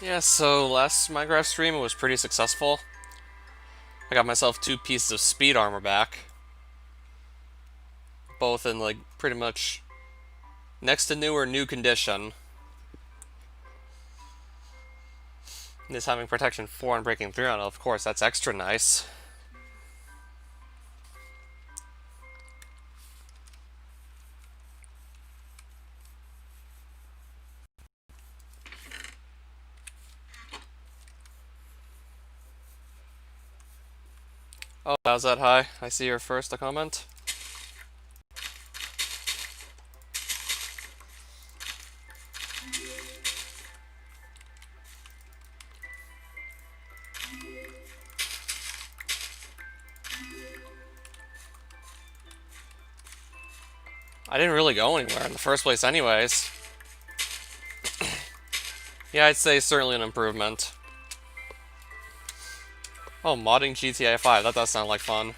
Yeah, so last Minecraft stream was pretty successful. I got myself 2 pieces of speed armor back, both in like pretty much next to new or new condition. This having protection 4 and breaking 3 on it, of course, that's extra nice. Oh, how's that high? I see your first comment. I didn't really go anywhere in the first place anyways. Yeah, I'd say certainly an improvement. Oh, modding GTA 5, that does sound like fun.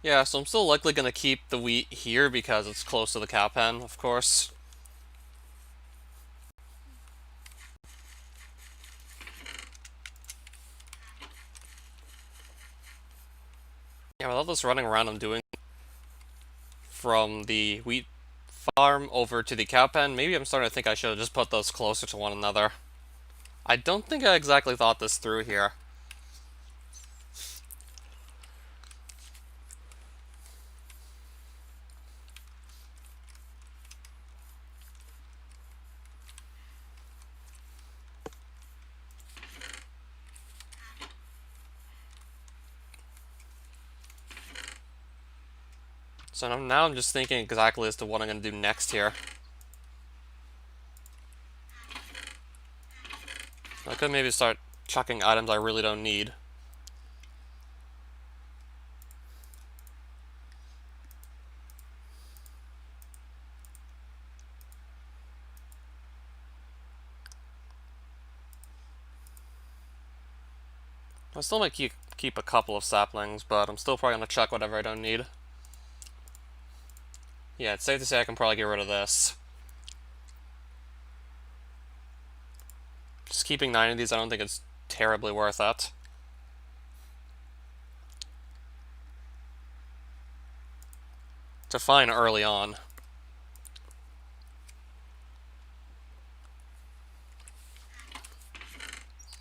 Yeah, so I'm still likely gonna keep the wheat here because it's close to the cow pen, of course. Yeah, with all this running around I'm doing from the wheat farm over to the cow pen, maybe I'm starting to think I should have just put those closer to one another. I don't think I exactly thought this through here. So now I'm just thinking exactly as to what I'm going to do next here. I could maybe start chucking items I really don't need. I still might keep a couple of saplings, but I'm still probably going to chuck whatever I don't need. Yeah, it's safe to say I can probably get rid of this. Just keeping 9 of these, I don't think it's terribly worth it. To find early on.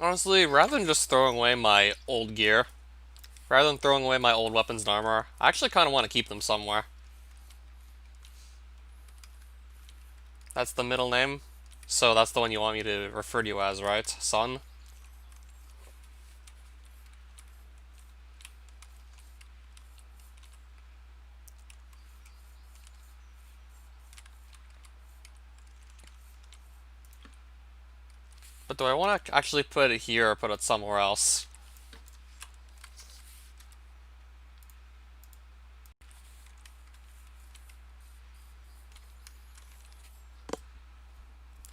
Honestly, rather than just throwing away my old gear, rather than throwing away my old weapons and armor, I actually kind of want to keep them somewhere. That's the middle name? So that's the one you want me to refer to you as, right? Son? But do I want to actually put it here or put it somewhere else?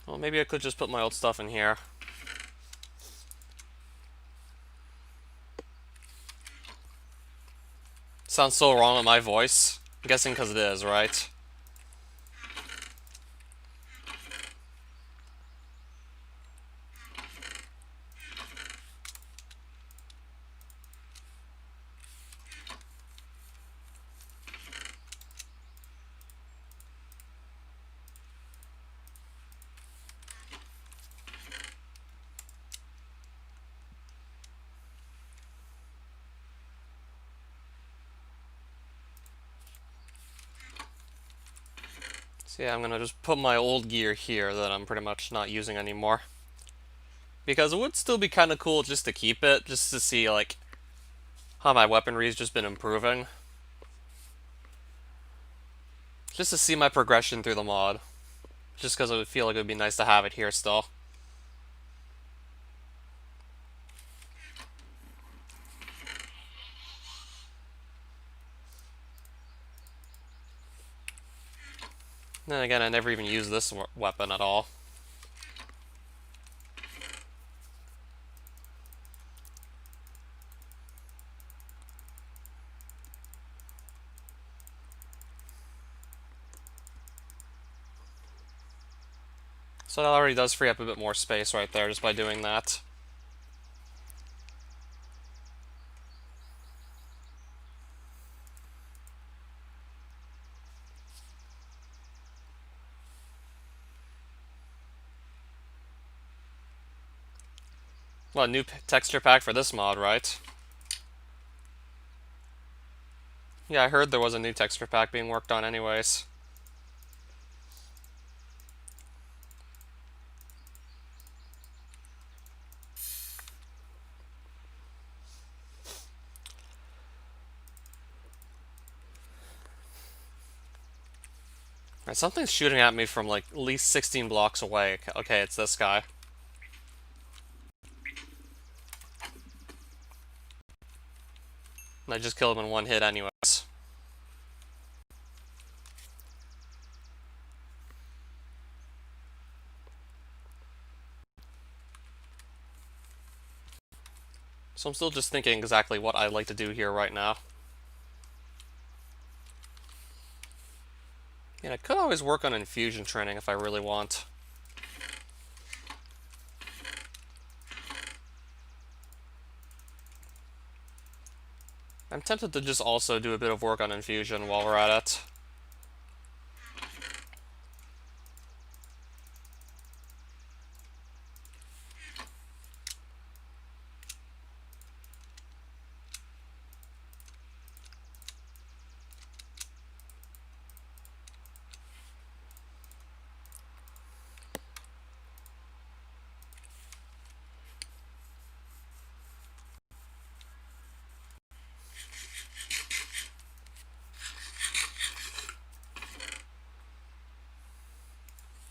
Well, maybe I could just put my old stuff in here. Sounds so wrong with my voice. I'm guessing because it is, right? So yeah, I'm gonna just put my old gear here that I'm pretty much not using anymore. Because it would still be kind of cool just to keep it, just to see, like, how my weaponry's just been improving. Just to see my progression through the mod. Just because I would feel like it would be nice to have it here still. Then again, I never even used this weapon at all. So that already does free up a bit more space right there just by doing that. Well, a new texture pack for this mod, right? Yeah, I heard there was a new texture pack being worked on anyways. Right, something's shooting at me from like at least 16 blocks away. Okay, it's this guy. And I just killed him in one hit anyways. So I'm still just thinking exactly what I'd like to do here right now. And I could always work on infusion training if I really want. I'm tempted to just also do a bit of work on infusion while we're at it.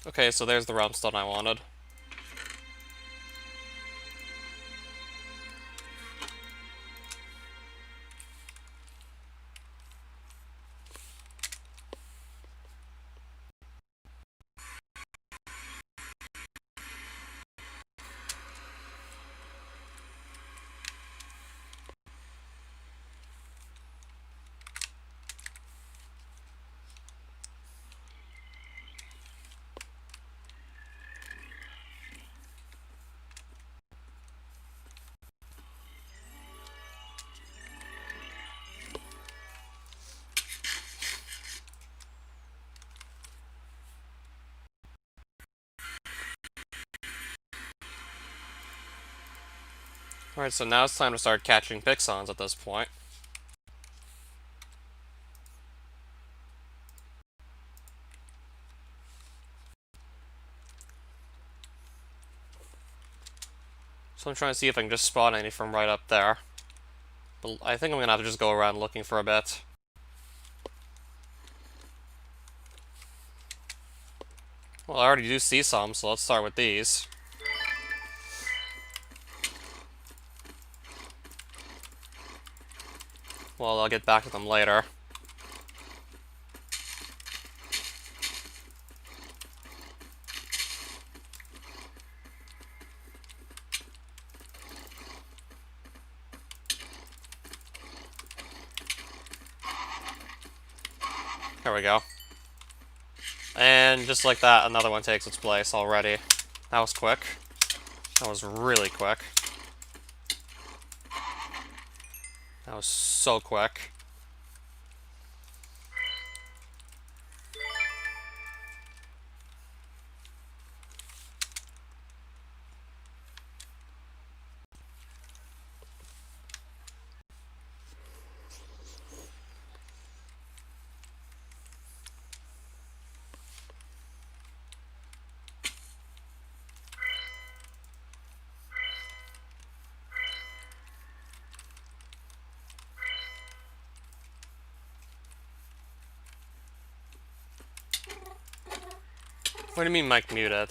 Okay, so there's the realm stone I wanted. Alright, so now it's time to start catching Pixons at this point. So I'm trying to see if I can just spawn any from right up there. But I think I'm gonna have to just go around looking for a bit. Well, I already do see some, so let's start with these. Well, I'll get back to them later. There we go. And just like that, another one takes its place already. That was quick. That was really quick. That was so quick. What do you mean mic muted?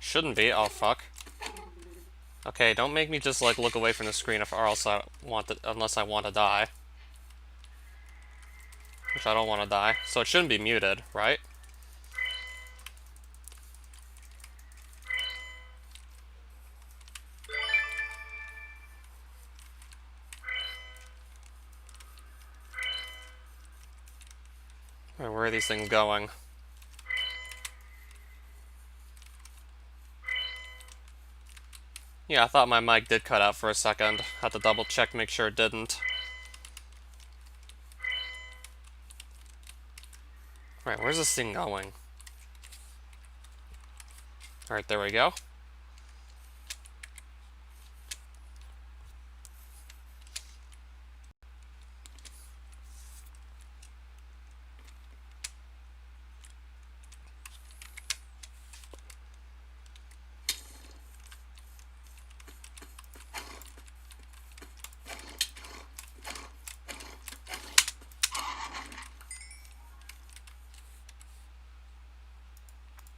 Shouldn't be. Oh, fuck. Okay, don't make me just, like, look away from the screen or else I want to, unless I want to die. Which I don't want to die. So it shouldn't be muted, right? Alright, where are these things going? Yeah, I thought my mic did cut out for a second. Had to double check, make sure it didn't. Alright, where's this thing going? Alright, there we go.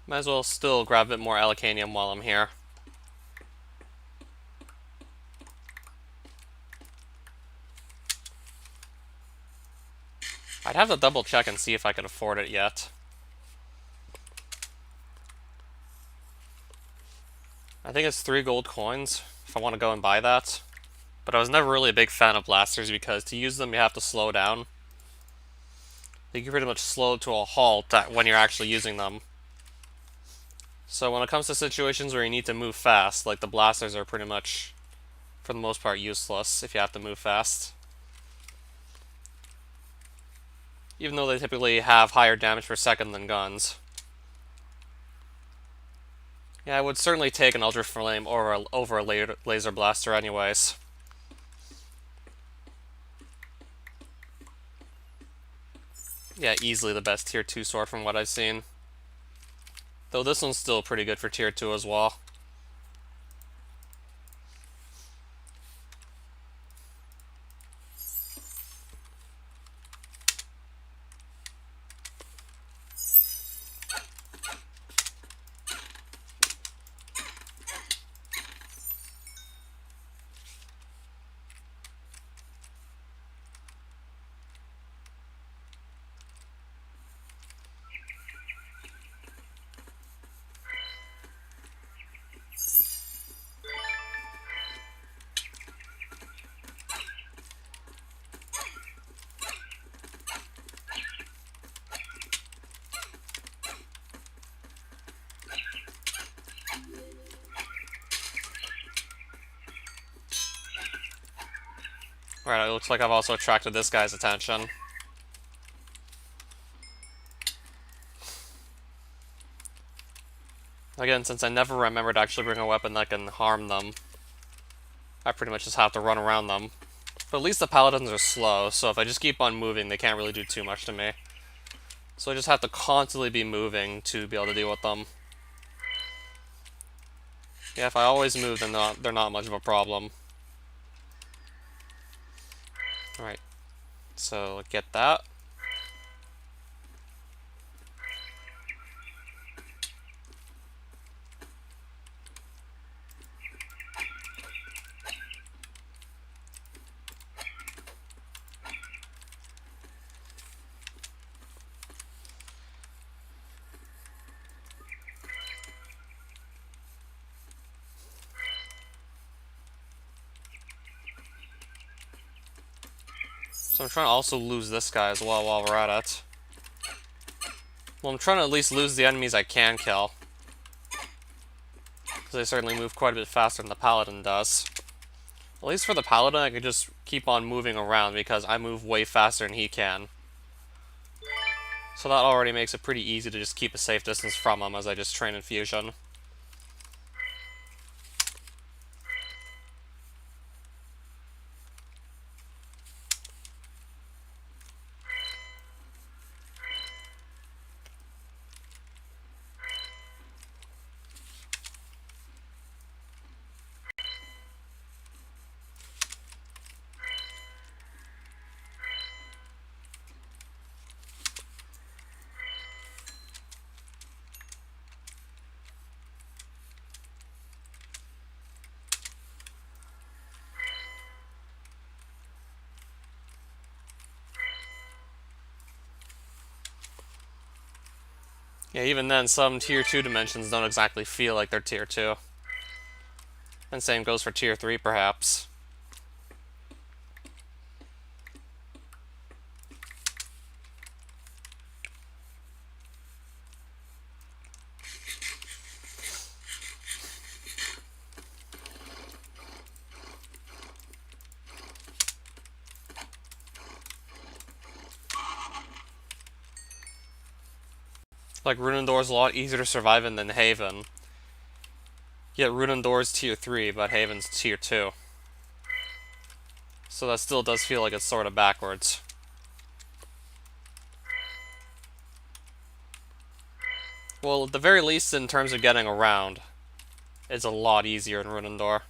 Might as well still grab a bit more Alacanium while I'm here. I'd have to double check and see if I could afford it yet. I think it's 3 gold coins, if I want to go and buy that. But I was never really a big fan of blasters because to use them you have to slow down. You can pretty much slow to a halt when you're actually using them. So when it comes to situations where you need to move fast, like the blasters are pretty much, for the most part, useless if you have to move fast. Even though they typically have higher damage per second than guns. Yeah, I would certainly take an Ultra Flame over a laser blaster anyways. Yeah, easily the best tier 2 sword from what I've seen. Though this one's still pretty good for tier 2 as well. Alright, it looks like I've also attracted this guy's attention. Again, since I never remember to actually bring a weapon that can harm them, I pretty much just have to run around them. But at least the paladins are slow, so if I just keep on moving, they can't really do too much to me. So I just have to constantly be moving to be able to deal with them. Yeah, if I always move, then they're not much of a problem. Alright, so get that. So I'm trying to also lose this guy as well while we're at it. Well, I'm trying to at least lose the enemies I can kill. Because they certainly move quite a bit faster than the paladin does. At least for the paladin, I can just keep on moving around because I move way faster than he can. So that already makes it pretty easy to just keep a safe distance from him as I just train in fusion. Yeah, even then, some Tier 2 dimensions don't exactly feel like they're Tier 2. And same goes for Tier 3, perhaps. Like, Runendor's a lot easier to survive in than Haven. Yet Runendor's Tier 3, but Haven's Tier 2. So that still does feel like it's sort of backwards. Well, at the very least, in terms of getting around, it's a lot easier in Runendor.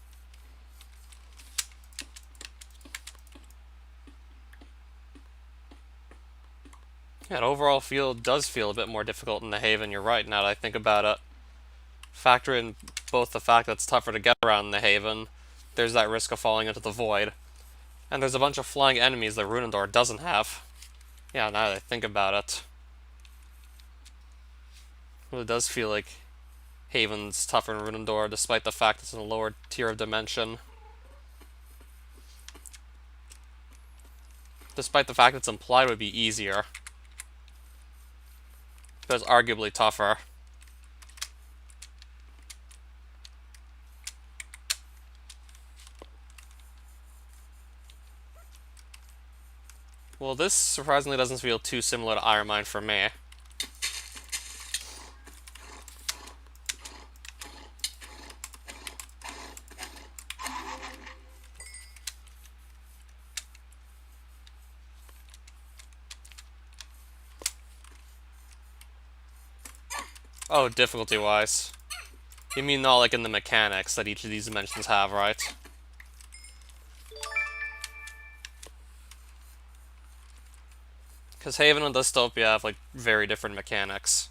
Yeah, overall does feel a bit more difficult in the Haven, you're right, now that I think about it. Factor in both the fact that it's tougher to get around in the Haven, there's that risk of falling into the void, and there's a bunch of flying enemies that Runendor doesn't have. Yeah, now that I think about it. Well, it does feel like Haven's tougher in Runendor, despite the fact it's in a lower tier of dimension. Despite the fact it's implied it would be easier. But it's arguably tougher. Well, this surprisingly doesn't feel too similar to Iron Mine for me. Oh, difficulty-wise. You mean not like in the mechanics that each of these dimensions have, right? Because Haven and Dystopia have, like, very different mechanics.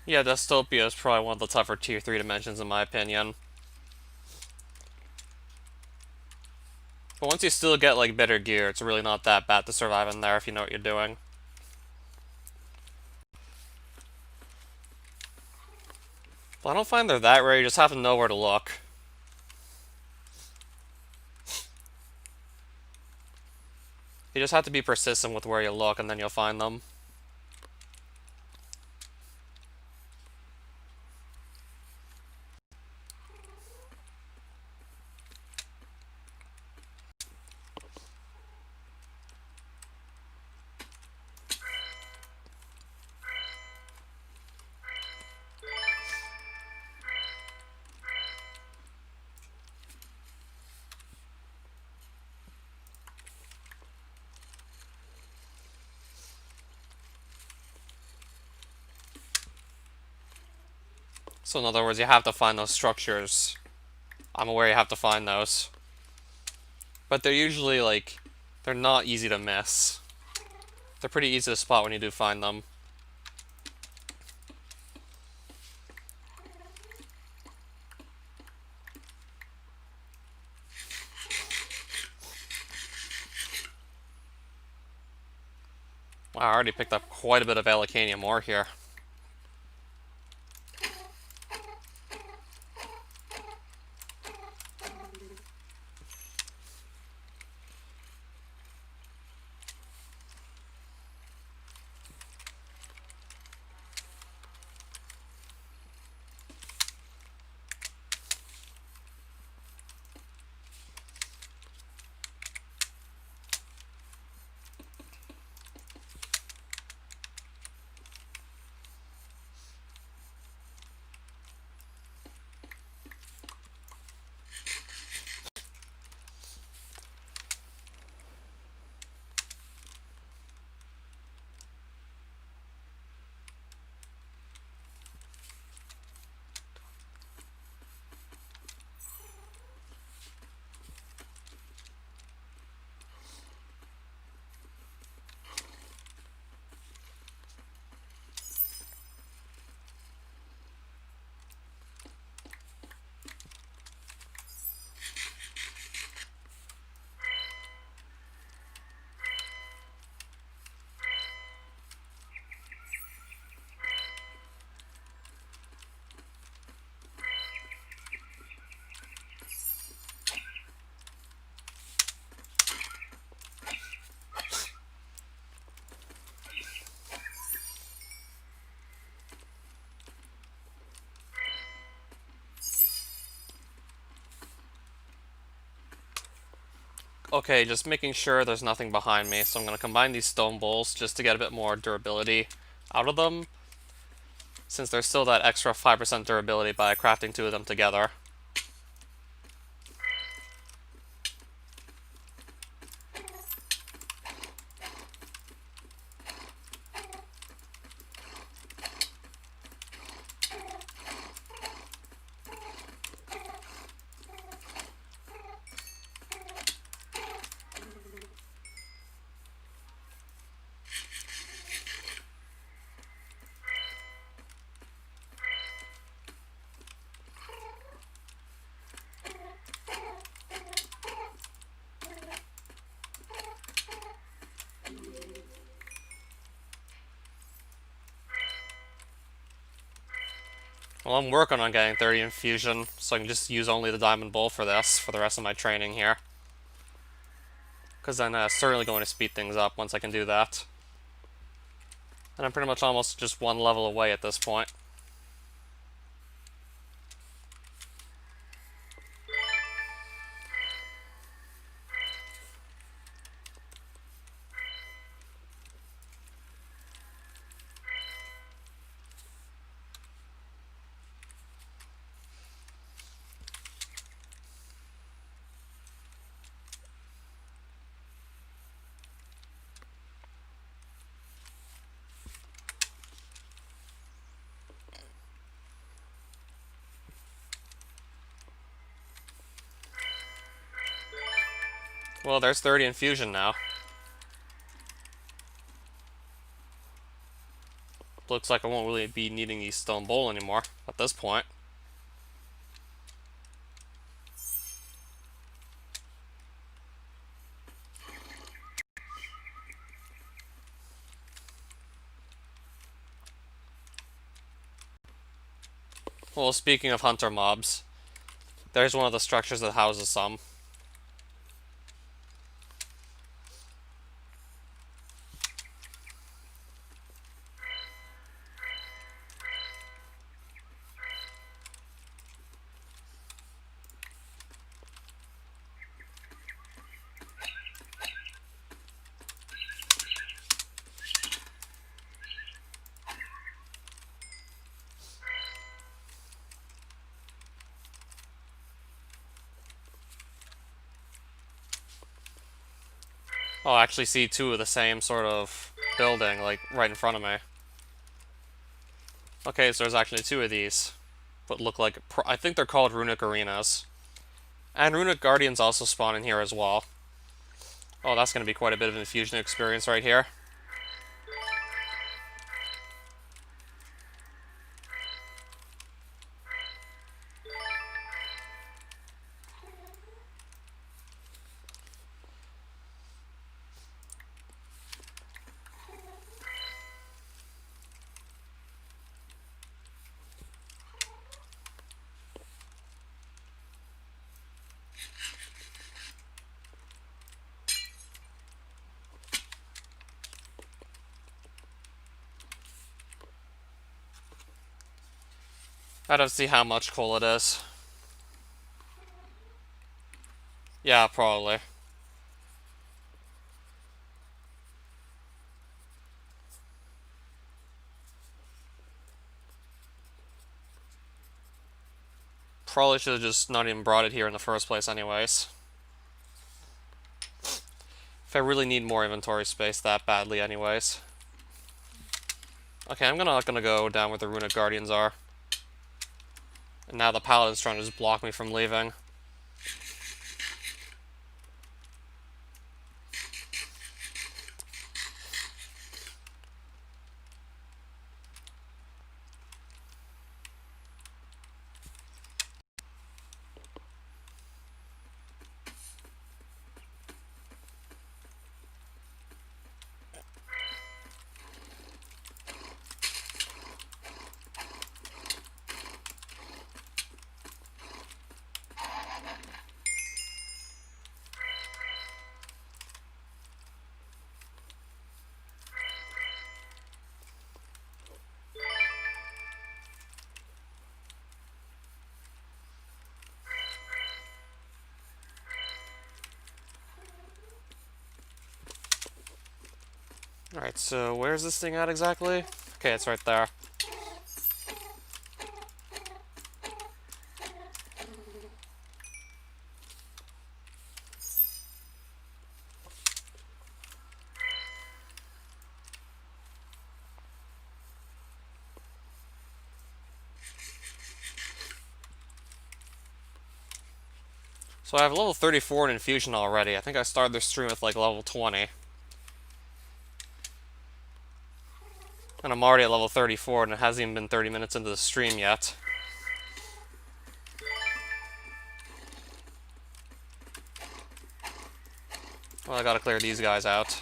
Yeah, Dystopia is probably one of the tougher Tier 3 dimensions in my opinion. But once you still get, like, better gear, it's really not that bad to survive in there if you know what you're doing. But I don't find they're that rare, you just have to know where to look. You just have to be persistent with where you look, and then you'll find them. So in other words, you have to find those structures. I'm aware you have to find those. But they're usually, like, they're not easy to miss. They're pretty easy to spot when you do find them. Wow, I already picked up quite a bit of Alicanium ore here. Okay, just making sure there's nothing behind me, so I'm going to combine these stone bowls just to get a bit more durability out of them, since there's still that extra 5% durability by crafting two of them together. Well, I'm working on getting 30 infusion, so I can just use only the diamond bowl for this, for the rest of my training here. Because then certainly going to speed things up once I can do that. And I'm pretty much almost just one level away at this point. Well, there's 30 infusion now. Looks like I won't really be needing the stone bowl anymore at this point. Well, speaking of hunter mobs, there's one of the structures that houses some. Oh, I actually see two of the same sort of building, like, right in front of me. Okay, so there's actually two of these. But look like, I think they're called runic arenas. And runic guardians also spawn in here as well. Oh, that's going to be quite a bit of infusion experience right here. I don't see how much coal it is. Yeah, probably. Probably should have just not even brought it here in the first place anyways. If I really need more inventory space that badly anyways. Okay, I'm not gonna go down where the runic guardians are. And now the paladin's trying to just block me from leaving. Alright, so where's this thing at exactly? Okay, it's right there. So I have level 34 in Infusion already. I think I started this stream with like level 20. And I'm already at level 34 and it hasn't even been 30 minutes into the stream yet. Well, I gotta clear these guys out.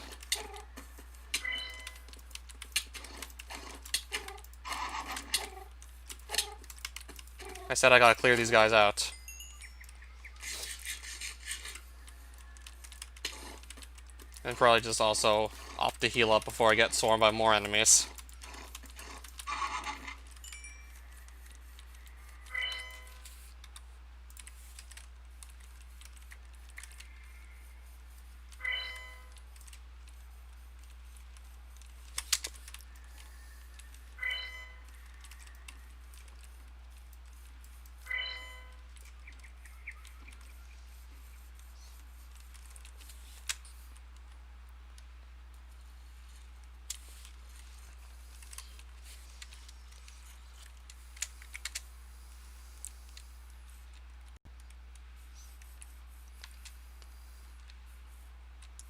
I said I gotta clear these guys out. And probably just also opt to heal up before I get swarmed by more enemies.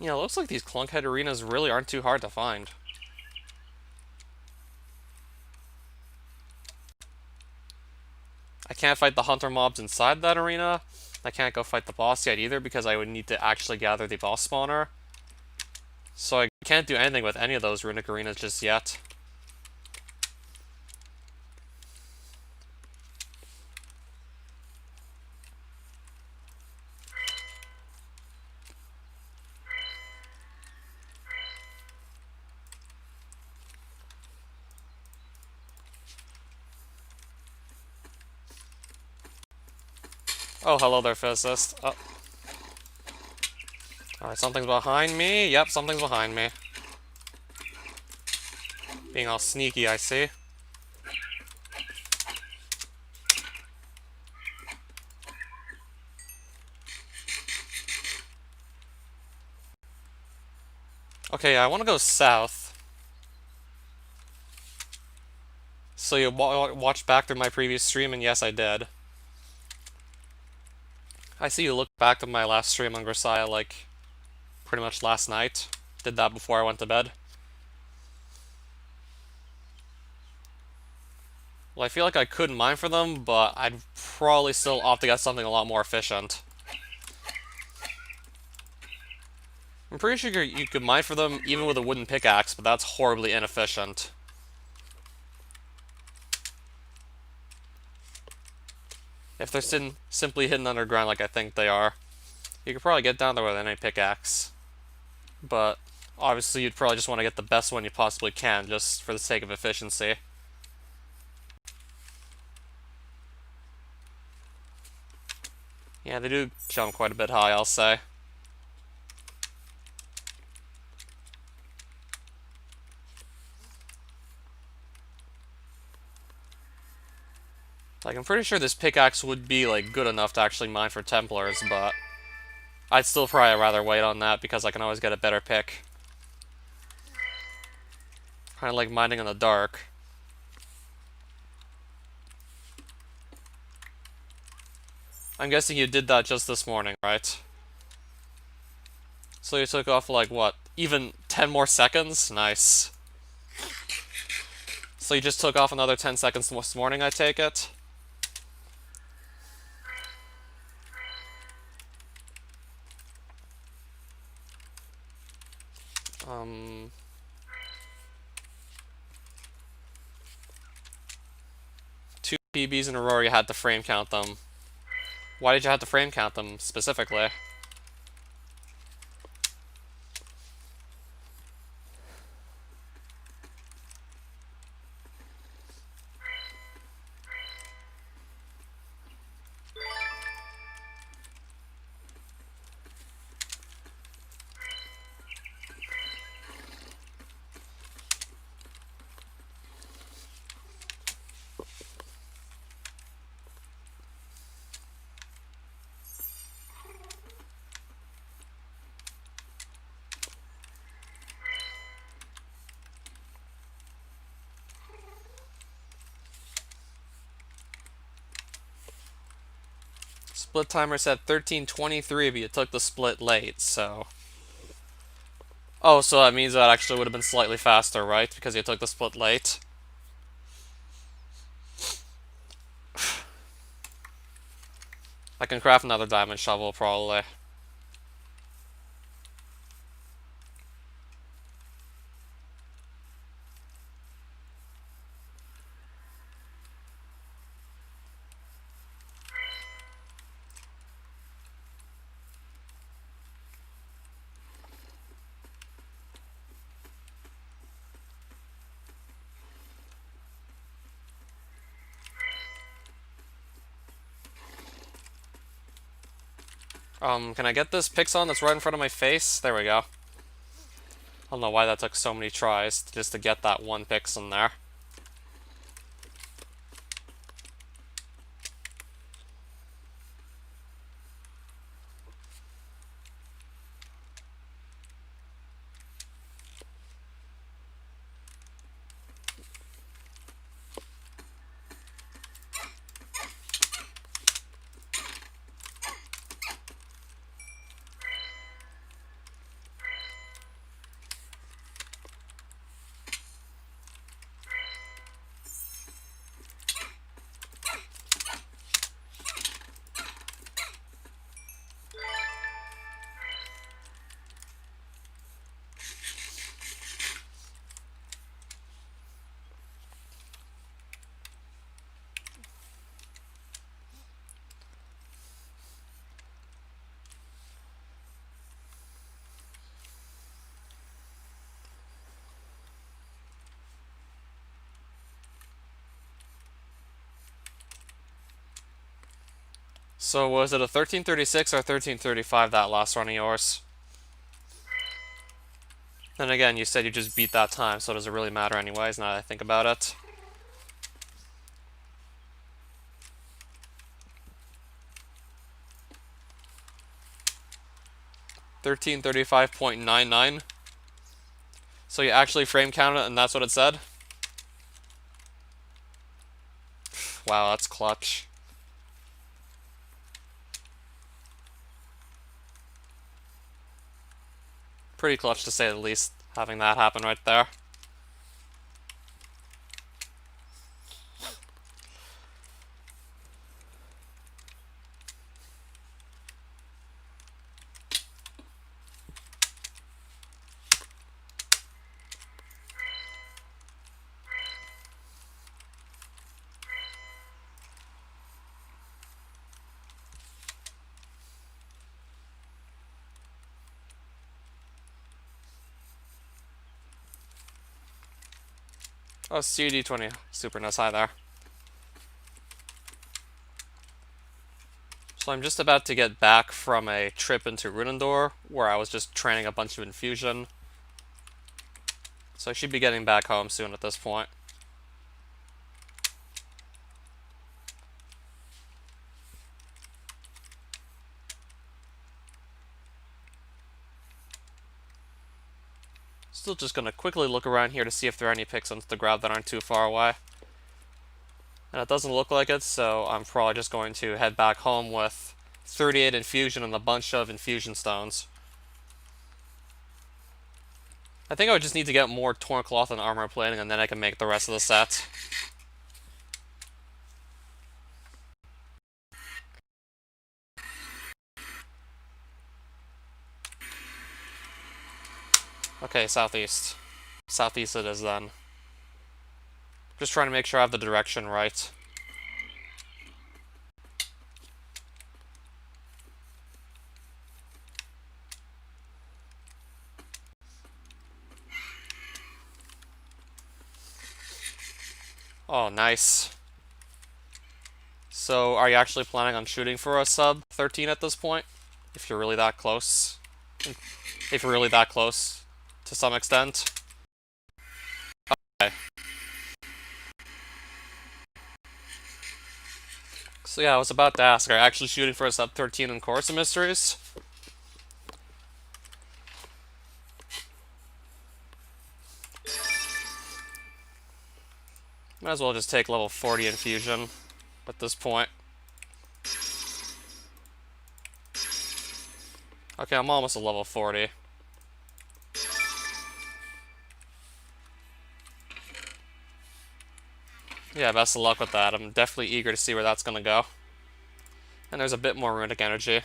Yeah, it looks like these Clunkhead arenas really aren't too hard to find. I can't fight the hunter mobs inside that arena. I can't go fight the boss yet either because I would need to actually gather the boss spawner. So I can't do anything with any of those runic arenas just yet. Oh, hello there, physicist. Oh. Alright, something's behind me. Yep, something's behind me. Being all sneaky, I see. Okay, I want to go south. So you watched back through my previous stream, and yes, I did. I see you looked back to my last stream on Grisaia, like, pretty much last night. Did that before I went to bed. Well, I feel like I could mine for them, but I'd probably still opt to get something a lot more efficient. I'm pretty sure you could mine for them even with a wooden pickaxe, but that's horribly inefficient. If they're simply hidden underground like I think they are, you could probably get down there with any pickaxe. But obviously you'd probably just want to get the best one you possibly can, just for the sake of efficiency. Yeah, they do jump quite a bit high, I'll say. Like, I'm pretty sure this pickaxe would be, like, good enough to actually mine for Templars, but I'd still probably rather wait on that because I can always get a better pick. Kind of like mining in the dark. I'm guessing you did that just this morning, right? So you took off, like, what? Even 10 more seconds? Nice. So you just took off another 10 seconds this morning, I take it? Two PBs in a row, you had to frame count them. Why did you have to frame count them specifically? split timer said 13:23, but you took the split late, so... Oh, so that means that actually would have been slightly faster, right? Because you took the split late. I can craft another diamond shovel, probably. Can I get this pixel that's right in front of my face? There we go. I don't know why that took so many tries just to get that one pixel in there. So was it a 13:36 or 13:35 that last run of yours? Then again, you said you just beat that time, so does it really matter anyways, now that I think about it? $13:35.99. So you actually frame counted it and that's what it said? Wow, that's clutch. Pretty clutch to say the least, having that happen right there. Oh, CD20 super nice high there. So I'm just about to get back from a trip into Runendor, where I was just training a bunch of infusion. So I should be getting back home soon at this point. Still just gonna quickly look around here to see if there are any pixels to grab that aren't too far away. And it doesn't look like it, so I'm probably just going to head back home with 38 infusion and a bunch of infusion stones. I think I would just need to get more torn cloth and armor plating, and then I can make the rest of the set. Okay, southeast. Southeast it is then. Just trying to make sure I have the direction right. Oh, nice. So, are you actually planning on shooting for a sub 13 at this point? If you're really that close? If you're really that close, to some extent? Okay. So yeah, I was about to ask, are you actually shooting for a sub 13 in Course of Mysteries? Might as well just take level 40 infusion at this point. Okay, I'm almost at level 40. Yeah, best of luck with that. I'm definitely eager to see where that's gonna go. And there's a bit more runic energy.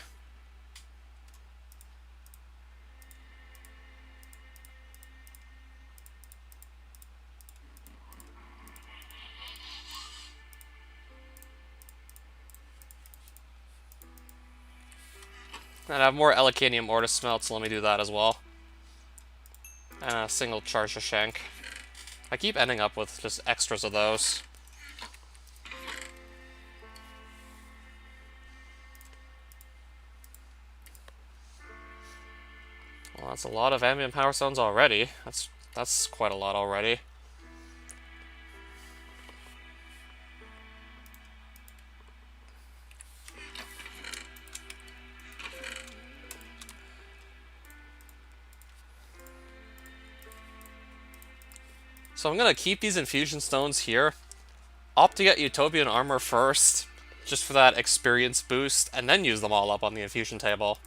And I have more Elecanium ore to smelt, so let me do that as well. And a single charge to shank. I keep ending up with just extras of those. Well, that's a lot of ambient power stones already. That's quite a lot already. So I'm gonna keep these infusion stones here. Opt to get Utopian armor first, just for that experience boost, and then use them all up on the infusion table.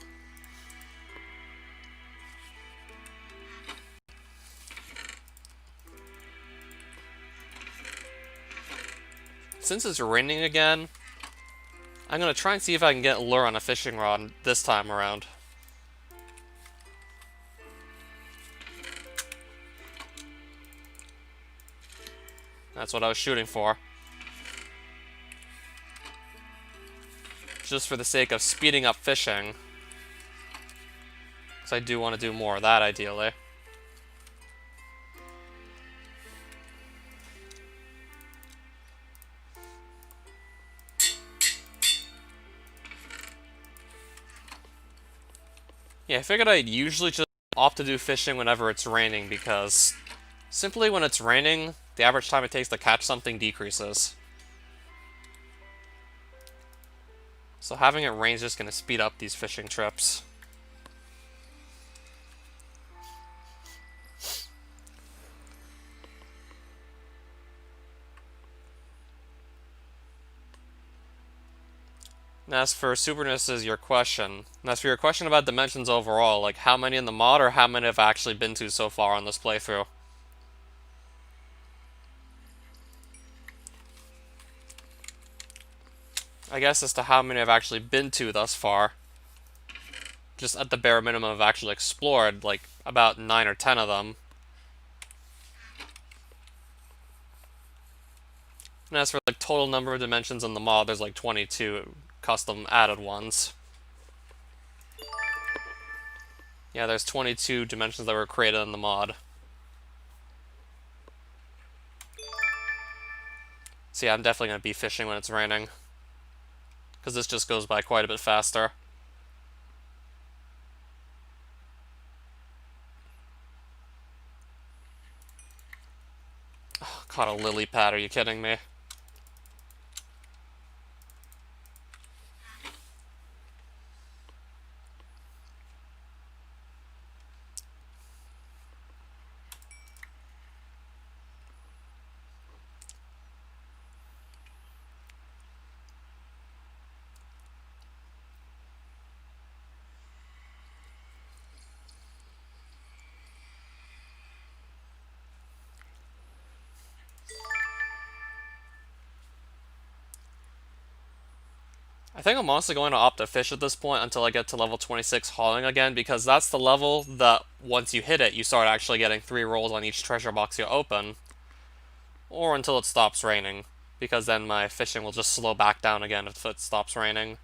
Since it's raining again, I'm gonna try and see if I can get lure on a fishing rod this time around. That's what I was shooting for. Just for the sake of speeding up fishing. Because I do want to do more of that, ideally. Yeah, I figured I'd usually just opt to do fishing whenever it's raining, because simply when it's raining, the average time it takes to catch something decreases. So having it rain is just going to speed up these fishing trips. And as for superness is your question. And as for your question about dimensions overall, like how many in the mod or how many I've actually been to so far on this playthrough? I guess as to how many I've actually been to thus far. Just at the bare minimum I've actually explored, like about 9 or 10 of them. And as for like total number of dimensions in the mod, there's like 22 custom added ones. Yeah, there's 22 dimensions that were created in the mod. So yeah, I'm definitely going to be fishing when it's raining. Because this just goes by quite a bit faster. Oh, caught a lily pad, are you kidding me? I think I'm honestly going to opt to fish at this point until I get to level 26 hauling again, because that's the level that once you hit it, you start actually getting 3 rolls on each treasure box you open. Or until it stops raining, because then my fishing will just slow back down again if it stops raining.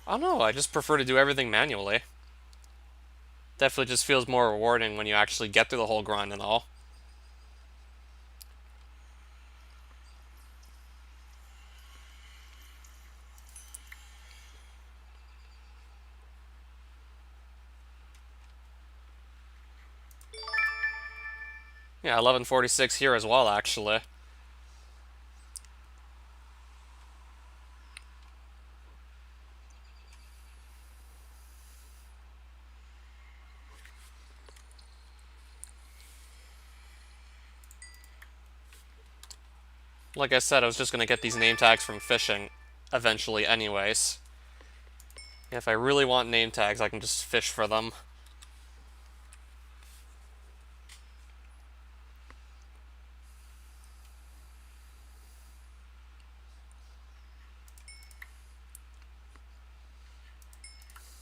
I don't know, I just prefer to do everything manually. Definitely just feels more rewarding when you actually get through the whole grind and all. Yeah, 1146 here as well, actually. Like I said, I was just gonna get these name tags from fishing eventually anyways. If I really want name tags, I can just fish for them.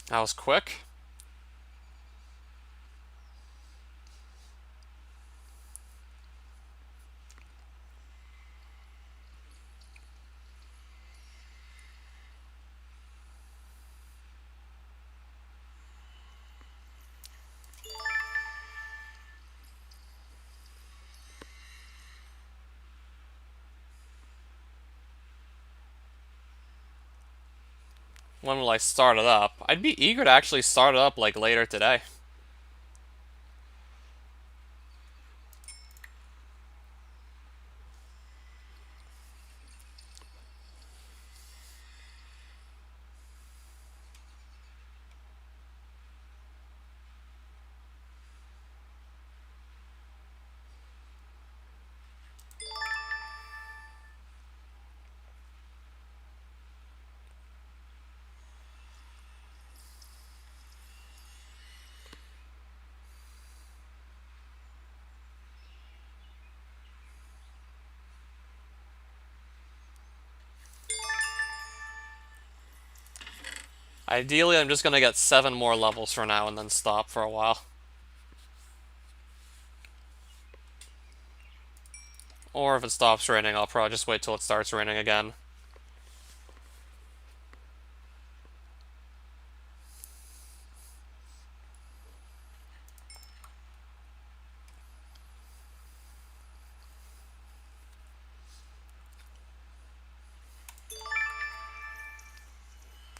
That was quick. When will I start it up? I'd be eager to actually start it up like later today. Ideally, I'm just gonna get 7 more levels for now and then stop for a while. Or if it stops raining, I'll probably just wait till it starts raining again.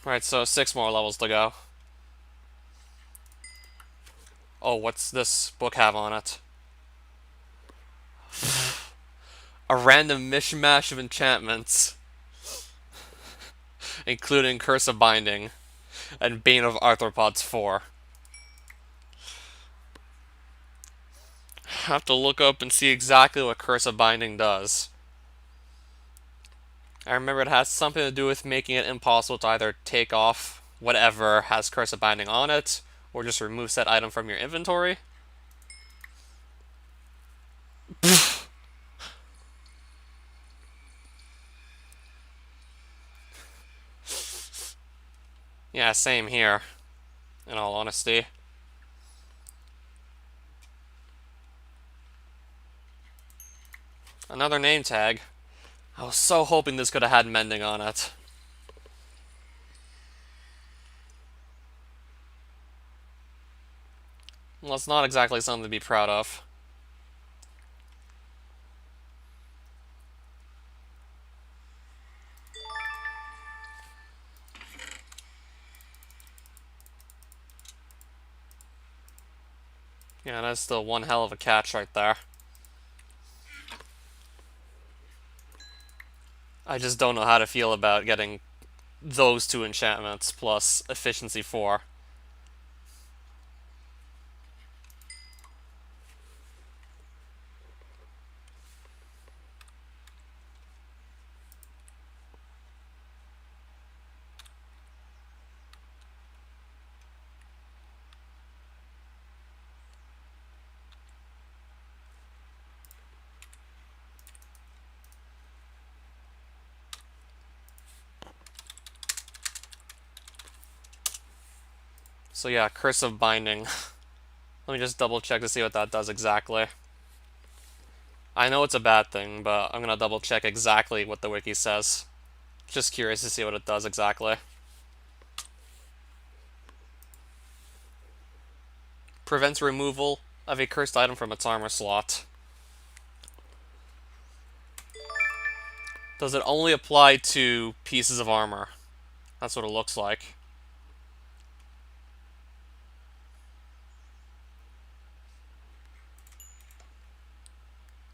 Alright, so 6 more levels to go. Oh, what's this book have on it? A random mishmash of enchantments, including Curse of Binding and Bane of Arthropods 4. Have to look up and see exactly what Curse of Binding does. I remember it has something to do with making it impossible to either take off whatever has Curse of Binding on it, or just remove said item from your inventory. Yeah, same here, in all honesty. Another name tag. I was so hoping this could have had mending on it. Well, it's not exactly something to be proud of. Yeah, that's still one hell of a catch right there. I just don't know how to feel about getting those 2 enchantments plus efficiency 4. So yeah, Curse of Binding. Let me just double check to see what that does exactly. I know it's a bad thing, but I'm gonna double check exactly what the wiki says. Just curious to see what it does exactly. Prevents removal of a cursed item from its armor slot. Does it only apply to pieces of armor? That's what it looks like.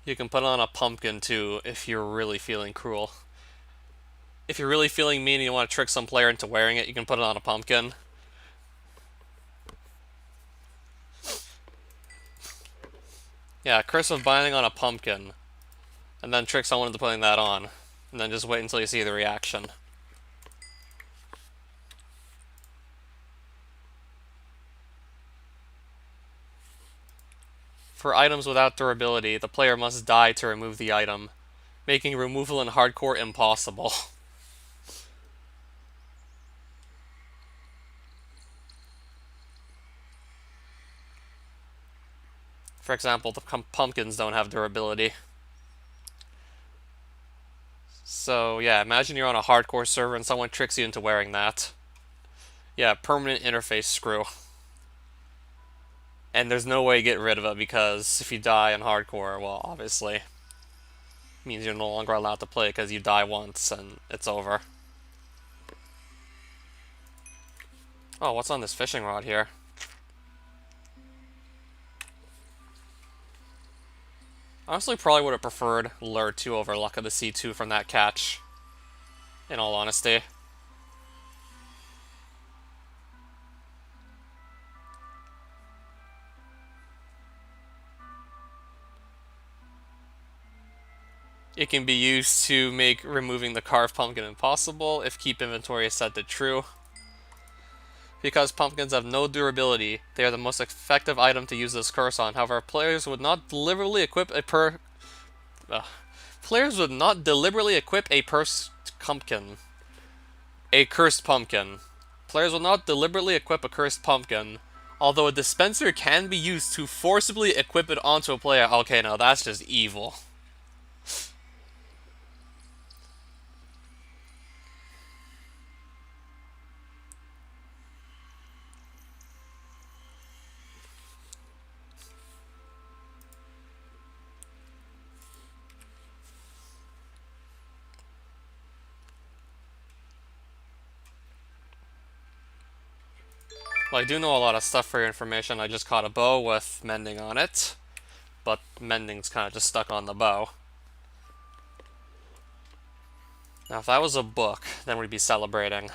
You can put it on a pumpkin too if you're really feeling cruel. If you're really feeling mean and you want to trick some player into wearing it, you can put it on a pumpkin. Yeah, Curse of Binding on a pumpkin. and then trick someone into putting that on, and then just wait until you see the reaction. For items without durability, the player must die to remove the item, making removal in hardcore impossible. For example, the pumpkins don't have durability. So yeah, imagine you're on a hardcore server and someone tricks you into wearing that. Yeah, permanent interface screw. And there's no way to get rid of it because if you die in hardcore, well, obviously, means you're no longer allowed to play because you die once and it's over. Oh, what's on this fishing rod here? Honestly, probably would have preferred Lure 2 over Luck of the Sea 2 from that catch, in all honesty. It can be used to make removing the carved pumpkin impossible if keep inventory is set to true. Because pumpkins have no durability, they are the most effective item to use this curse on. However, players would not deliberately equip a pumpkin. A cursed pumpkin. Players will not deliberately equip a cursed pumpkin, although a dispenser can be used to forcibly equip it onto a player. Okay, no, that's just evil. Well, I do know a lot of stuff for your information. I just caught a bow with mending on it, but mending's kind of just stuck on the bow. Now, if that was a book, then we'd be celebrating.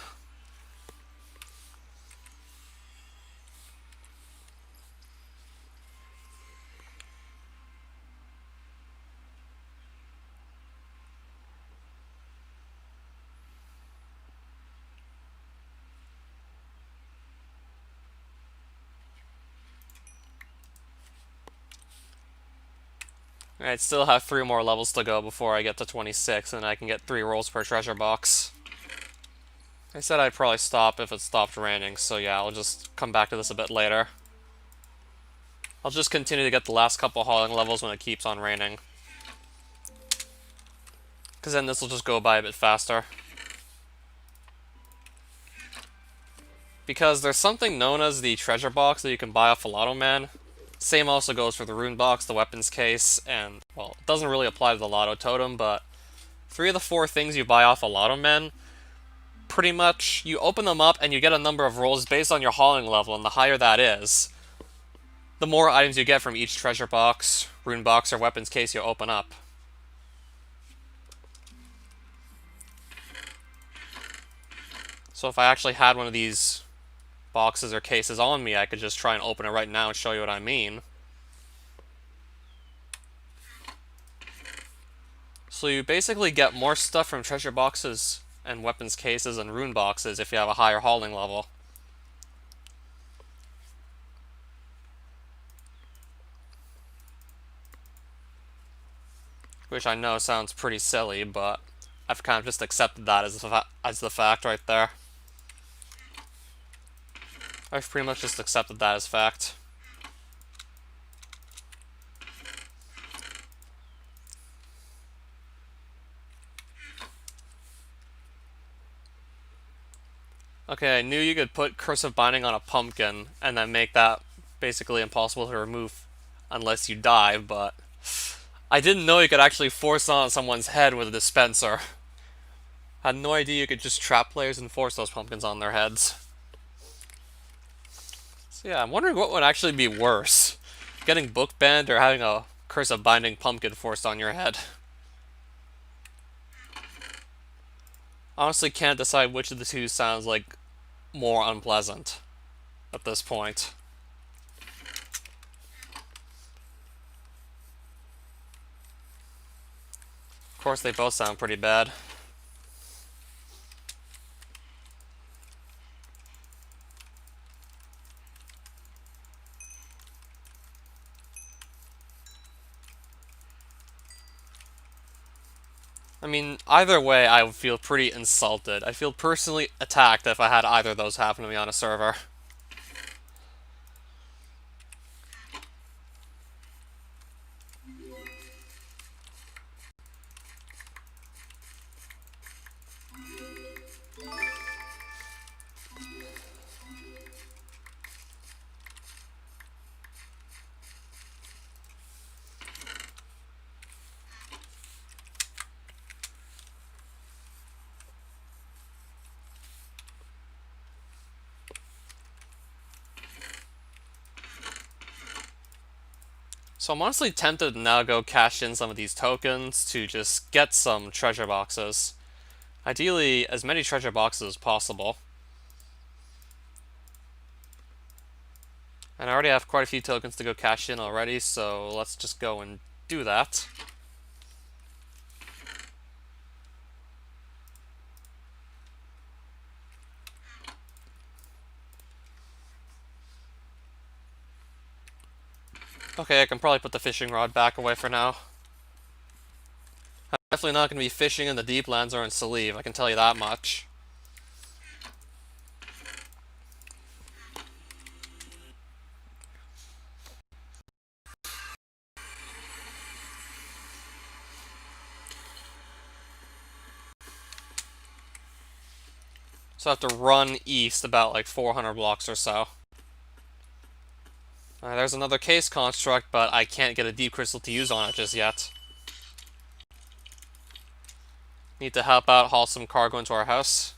Alright, still have 3 more levels to go before I get to 26, and I can get 3 rolls per treasure box. I said I'd probably stop if it stopped raining, so yeah, I'll just come back to this a bit later. I'll just continue to get the last couple hauling levels when it keeps on raining. Because then this will just go by a bit faster. Because there's something known as the treasure box that you can buy off a Lotto Man. Same also goes for the rune box, the weapons case, and, well, it doesn't really apply to the Lotto Totem, but 3 of the 4 things you buy off a Lotto Man, pretty much, you open them up and you get a number of rolls based on your hauling level, and the higher that is, the more items you get from each treasure box, rune box, or weapons case you open up. So if I actually had one of these boxes or cases on me, I could just try and open it right now and show you what I mean. So you basically get more stuff from treasure boxes and weapons cases and rune boxes if you have a higher hauling level. Which I know sounds pretty silly, but I've kind of just accepted that as the fact right there. I've pretty much just accepted that as fact. Okay, I knew you could put Cursive Binding on a pumpkin and then make that basically impossible to remove unless you die, but I didn't know you could actually force on someone's head with a dispenser. I had no idea you could just trap players and force those pumpkins on their heads. So yeah, I'm wondering what would actually be worse. Getting book banned or having a Curse of Binding pumpkin forced on your head. Honestly can't decide which of the two sounds like more unpleasant at this point. Of course, they both sound pretty bad. I mean, either way, I would feel pretty insulted. I'd feel personally attacked if I had either of those happen to me on a server. So I'm honestly tempted to now go cash in some of these tokens to just get some treasure boxes. Ideally, as many treasure boxes as possible. And I already have quite a few tokens to go cash in already, so let's just go and do that. Okay, I can probably put the fishing rod back away for now. I'm definitely not going to be fishing in the deep lands or in Salive, I can tell you that much. So I have to run east about like 400 blocks or so. There's another case construct, but I can't get a deep crystal to use on it just yet. Need to help out, haul some cargo into our house.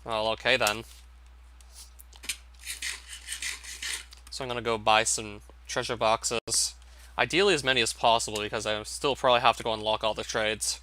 Well, okay then. So I'm gonna go buy some treasure boxes. Ideally as many as possible, because I still probably have to go unlock all the trades.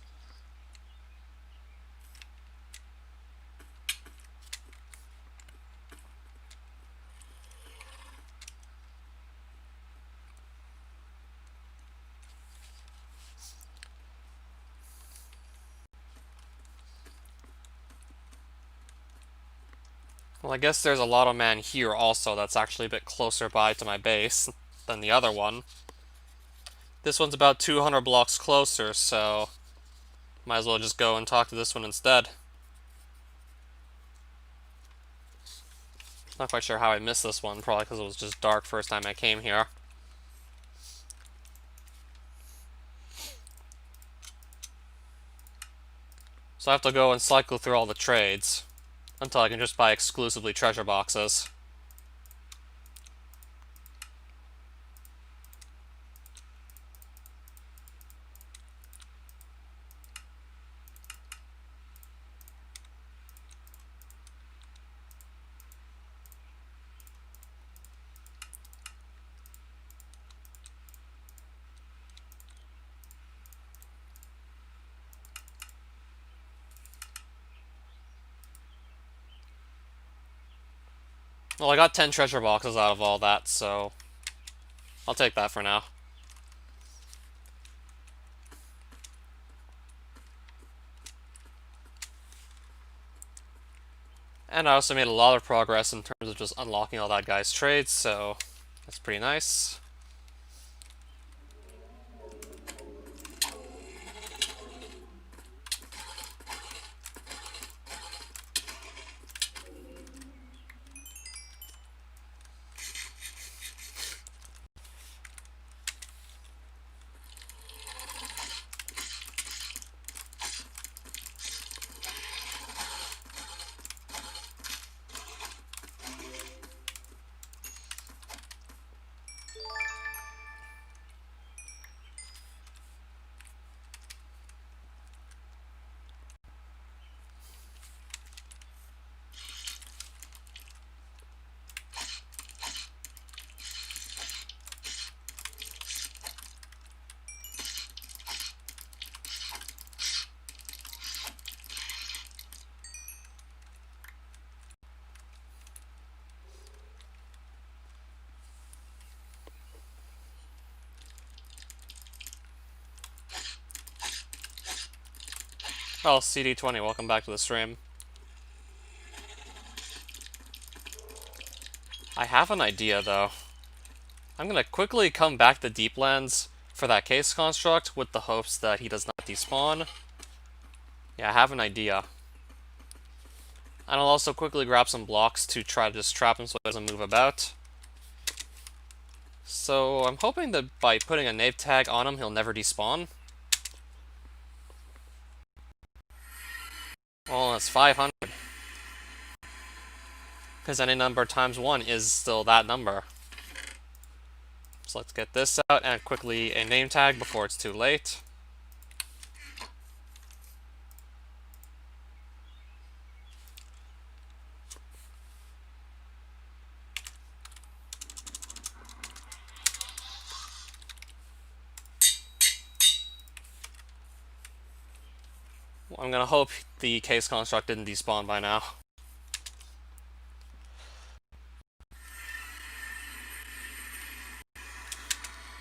Well, I guess there's a lotto man here also that's actually a bit closer by to my base than the other one. This one's about 200 blocks closer, so might as well just go and talk to this one instead. Not quite sure how I missed this one, probably because it was just dark first time I came here. So I have to go and cycle through all the trades until I can just buy exclusively treasure boxes. Well, I got 10 treasure boxes out of all that, so I'll take that for now. And I also made a lot of progress in terms of just unlocking all that guy's trades, so that's pretty nice. Oh, CD20, welcome back to the stream. I have an idea, though. I'm gonna quickly come back to Deeplands for that case construct with the hopes that he does not despawn. Yeah, I have an idea. And I'll also quickly grab some blocks to try to just trap him so he doesn't move about. So I'm hoping that by putting a nave tag on him, he'll never despawn. Well, that's 500. Because any number times 1 is still that number. So let's get this out and quickly a name tag before it's too late. I'm gonna hope the case construct didn't despawn by now.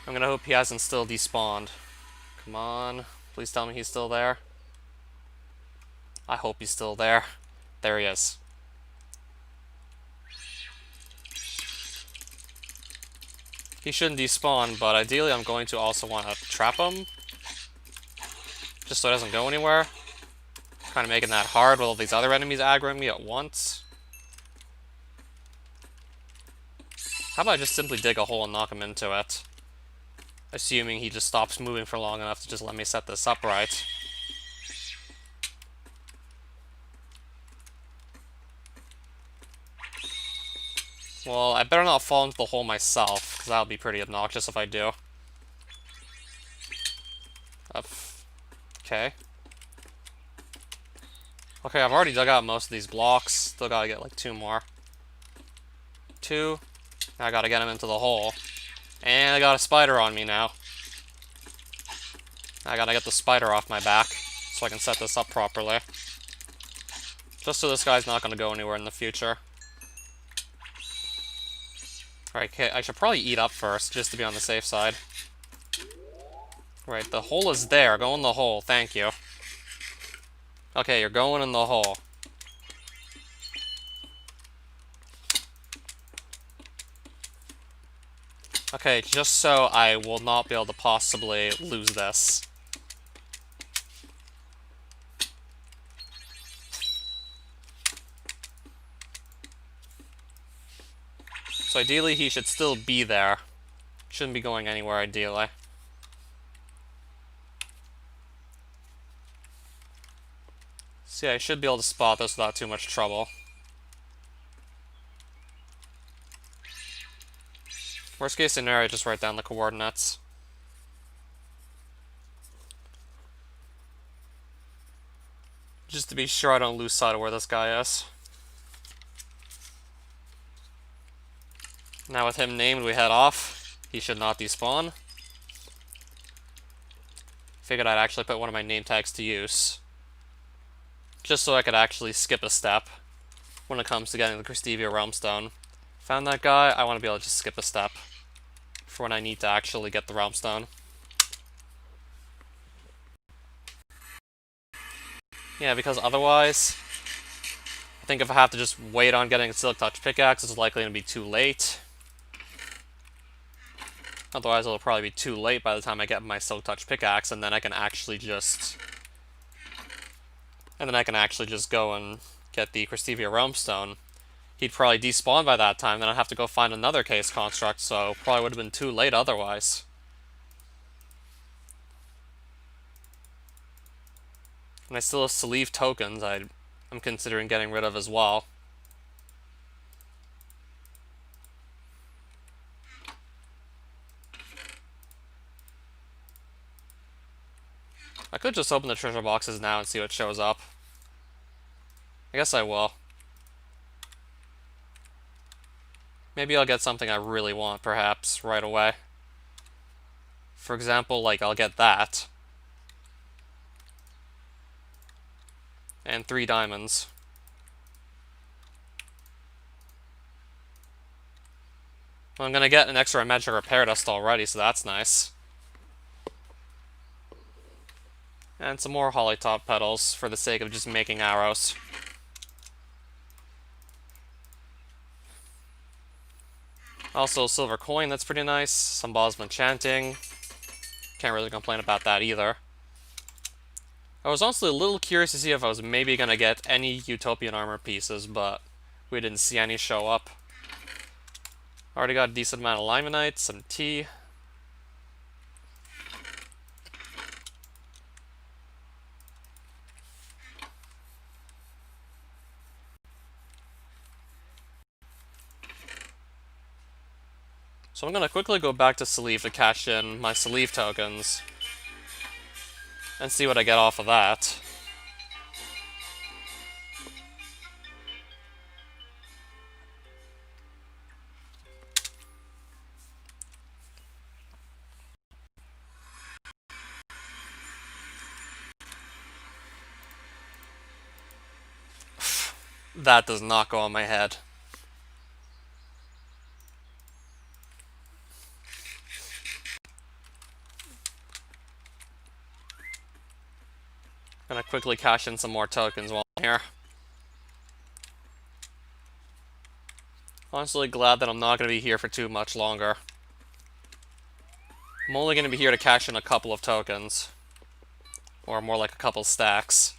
I'm gonna hope he hasn't still despawned. Come on, please tell me he's still there. I hope he's still there. There he is. He shouldn't despawn, but ideally I'm going to also want to trap him. Just so he doesn't go anywhere. Kind of making that hard with all these other enemies aggroing me at once. How about I just simply dig a hole and knock him into it? Assuming he just stops moving for long enough to just let me set this up right. Well, I better not fall into the hole myself, because that'll be pretty obnoxious if I do. Okay. Okay, I've already dug out most of these blocks. Still gotta get like 2 more. 2. Now I gotta get him into the hole. And I got a spider on me now. I gotta get the spider off my back so I can set this up properly. Just so this guy's not gonna go anywhere in the future. Alright, okay, I should probably eat up first, just to be on the safe side. Right, the hole is there. Go in the hole. Thank you. Okay, you're going in the hole. Okay, just so I will not be able to possibly lose this. So ideally he should still be there. Shouldn't be going anywhere ideally. See, I should be able to spot this without too much trouble. Worst case scenario, just write down the coordinates. Just to be sure I don't lose sight of where this guy is. Now with him named, we head off. He should not despawn. Figured I'd actually put one of my name tags to use. Just so I could actually skip a step when it comes to getting the Christevia Realmstone. Found that guy, I want to be able to just skip a step for when I need to actually get the Realmstone. Yeah, because otherwise, I think if I have to just wait on getting a Silk Touch pickaxe, it's likely going to be too late. Otherwise, it'll probably be too late by the time I get my Silk Touch pickaxe, and then I can actually just... go and get the Christevia Realmstone. He'd probably despawn by that time, then I'd have to go find another case construct, so probably would have been too late otherwise. And I still have Sleeve tokens I'm considering getting rid of as well. I could just open the treasure boxes now and see what shows up. I guess I will. Maybe I'll get something I really want, perhaps, right away. For example, like, I'll get that. And 3 diamonds. Well, I'm gonna get an extra magic repair dust already, so that's nice. And some more holly top petals for the sake of just making arrows. Also, silver coin, that's pretty nice. Some balls of enchanting. Can't really complain about that either. I was honestly a little curious to see if I was maybe going to get any Utopian armor pieces, but we didn't see any show up. Already got a decent amount of limonite, some tea. So I'm going to quickly go back to Sleeve to cash in my Sleeve tokens and see what I get off of that. That does not go on my head. Gonna quickly cash in some more tokens while I'm here. Honestly glad that I'm not gonna be here for too much longer. I'm only gonna be here to cash in a couple of tokens. Or more like a couple stacks.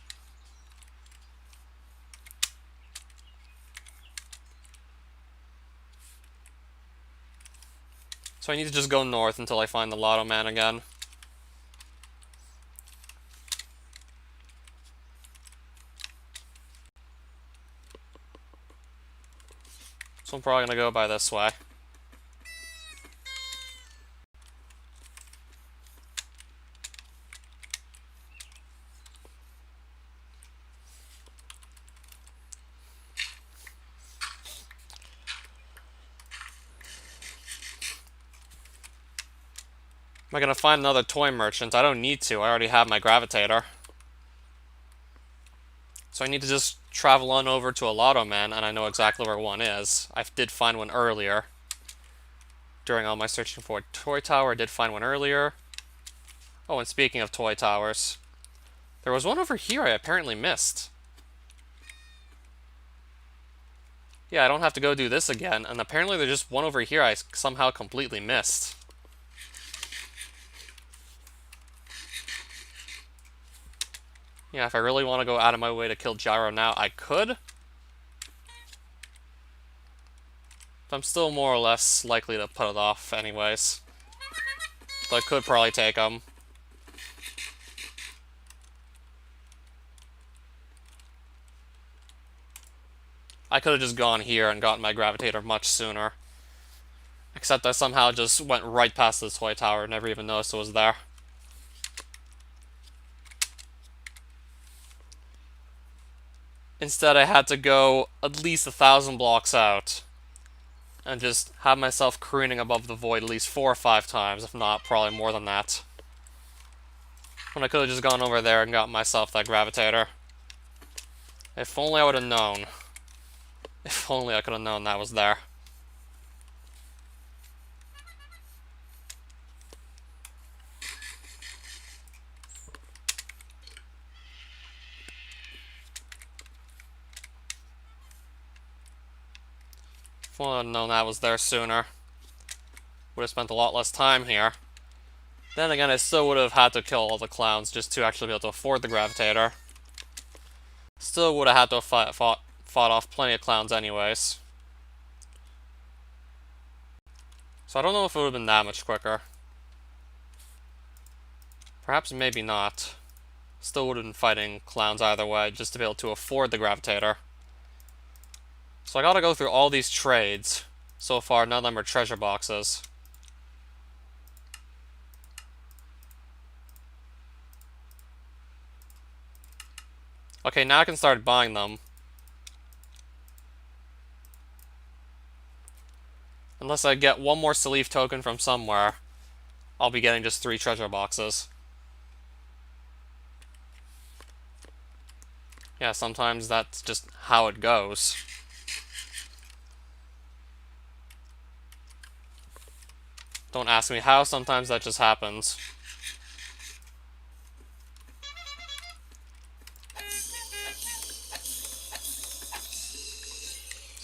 So I need to just go north until I find the Lotto Man again. So I'm probably gonna go by this way. Am I gonna find another toy merchant? I don't need to, I already have my gravitator. So I need to just travel on over to a Lotto Man, and I know exactly where one is. I did find one earlier. During all my searching for a toy tower, I did find one earlier. Oh, and speaking of toy towers, there was one over here I apparently missed. Yeah, I don't have to go do this again, and apparently there's just one over here I somehow completely missed. Yeah, if I really want to go out of my way to kill Gyro now, I could. But I'm still more or less likely to put it off anyways. So I could probably take him. I could have just gone here and gotten my gravitator much sooner. Except I somehow just went right past the toy tower and never even noticed it was there. Instead, I had to go at least 1,000 blocks out and just have myself careening above the void at least 4 or 5 times, if not probably more than that. When I could have just gone over there and got myself that gravitator. If only I would have known. If only I could have known that was there. If only I would have known that was there sooner. Would have spent a lot less time here. Then again, I still would have had to kill all the clowns just to actually be able to afford the gravitator. Still would have had to have fought off plenty of clowns anyways. So I don't know if it would have been that much quicker. Perhaps maybe not. Still would have been fighting clowns either way, just to be able to afford the gravitator. So I gotta go through all these trades. So far, none of them are treasure boxes. Okay, now I can start buying them. Unless I get one more Salif token from somewhere, I'll be getting just 3 treasure boxes. Yeah, sometimes that's just how it goes. Don't ask me how, sometimes that just happens.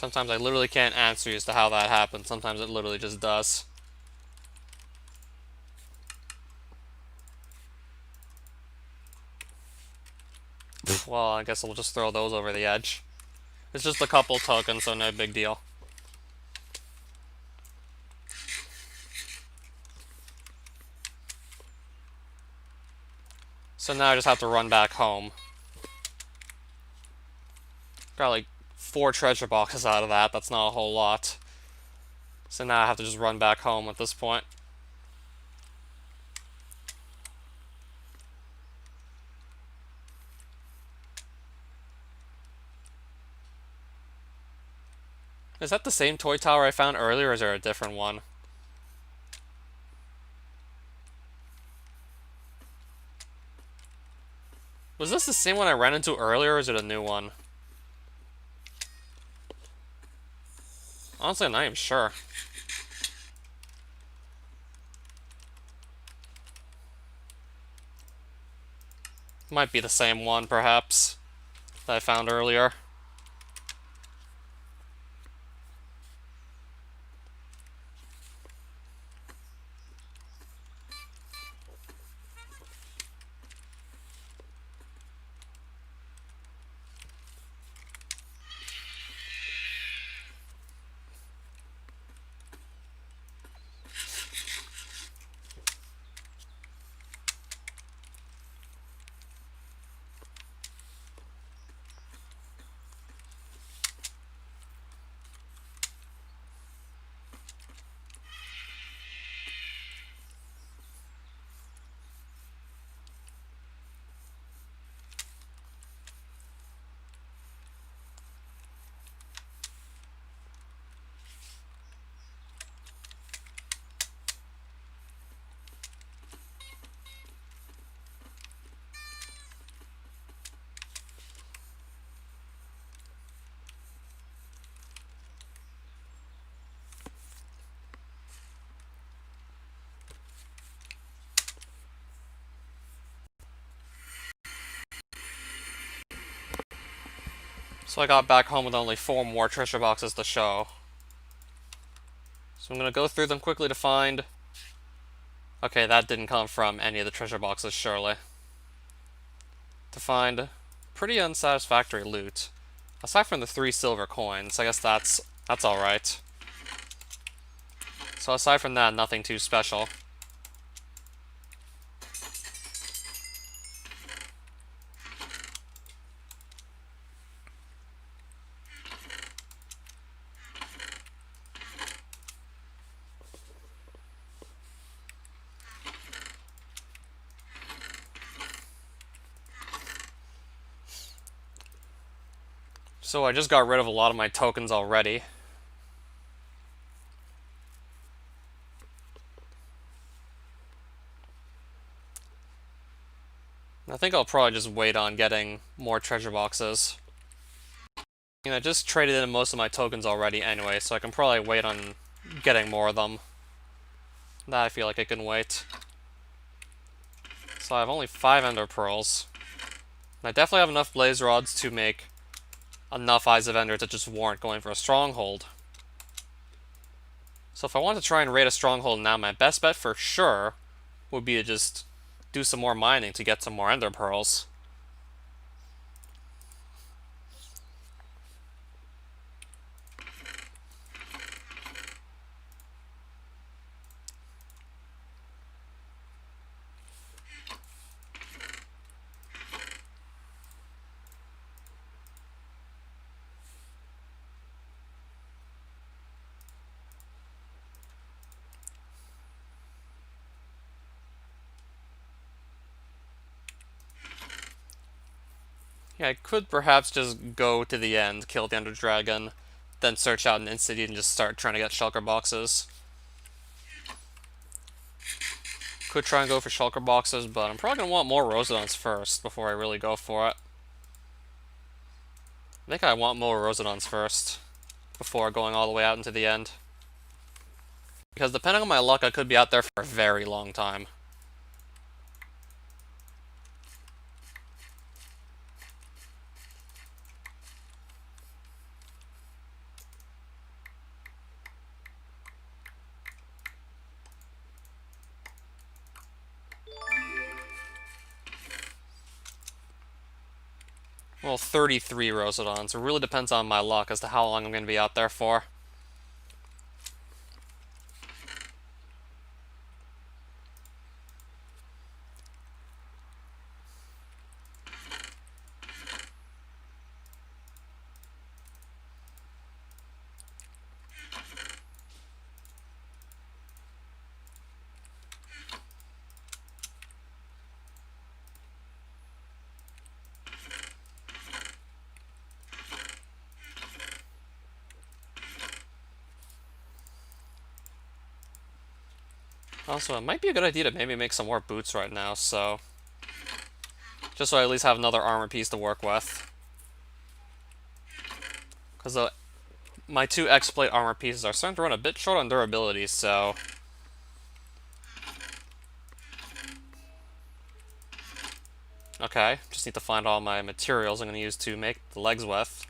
Sometimes I literally can't answer you as to how that happened. Sometimes it literally just does. Well, I guess we'll just throw those over the edge. It's just a couple tokens, so no big deal. So now I just have to run back home. Got like 4 treasure boxes out of that. That's not a whole lot. So now I have to just run back home at this point. Is that the same toy tower I found earlier, or is there a different one? Was this the same one I ran into earlier, or is it a new one? Honestly, I'm not even sure. Might be the same one, perhaps, that I found earlier. So I got back home with only 4 more treasure boxes to show. So I'm gonna go through them quickly to find... Okay, that didn't come from any of the treasure boxes, surely. To find pretty unsatisfactory loot. Aside from the 3 silver coins, I guess that's alright. So aside from that, nothing too special. So I just got rid of a lot of my tokens already. I think I'll probably just wait on getting more treasure boxes. You know, I just traded in most of my tokens already anyway, so I can probably wait on getting more of them. That I feel like I can wait. So I have only 5 ender pearls. And I definitely have enough blaze rods to make enough Eyes of Ender to just warrant going for a stronghold. So if I want to try and raid a stronghold now, my best bet for sure would be to just do some more mining to get some more ender pearls. Yeah, I could perhaps just go to the end, kill the Ender Dragon, then search out an Incity and just start trying to get shulker boxes. Could try and go for shulker boxes, but I'm probably going to want more Rosedons first before I really go for it. I think I want more Rosedons first before going all the way out into the end. Because depending on my luck, I could be out there for a very long time. Well, 33 Rosodons. It really depends on my luck as to how long I'm going to be out there for. Also, it might be a good idea to maybe make some more boots right now, so... just so I at least have another armor piece to work with. Because my two X-Plate armor pieces are starting to run a bit short on durability, so... okay, just need to find all my materials I'm going to use to make the legs with.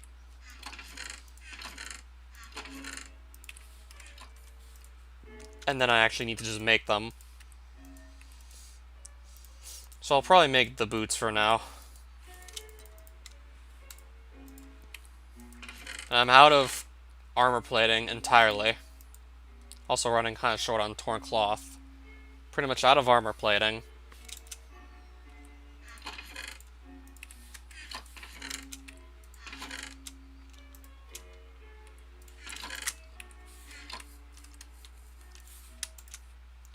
And then I actually need to just make them. So I'll probably make the boots for now. And I'm out of armor plating entirely. Also running kind of short on torn cloth. Pretty much out of armor plating.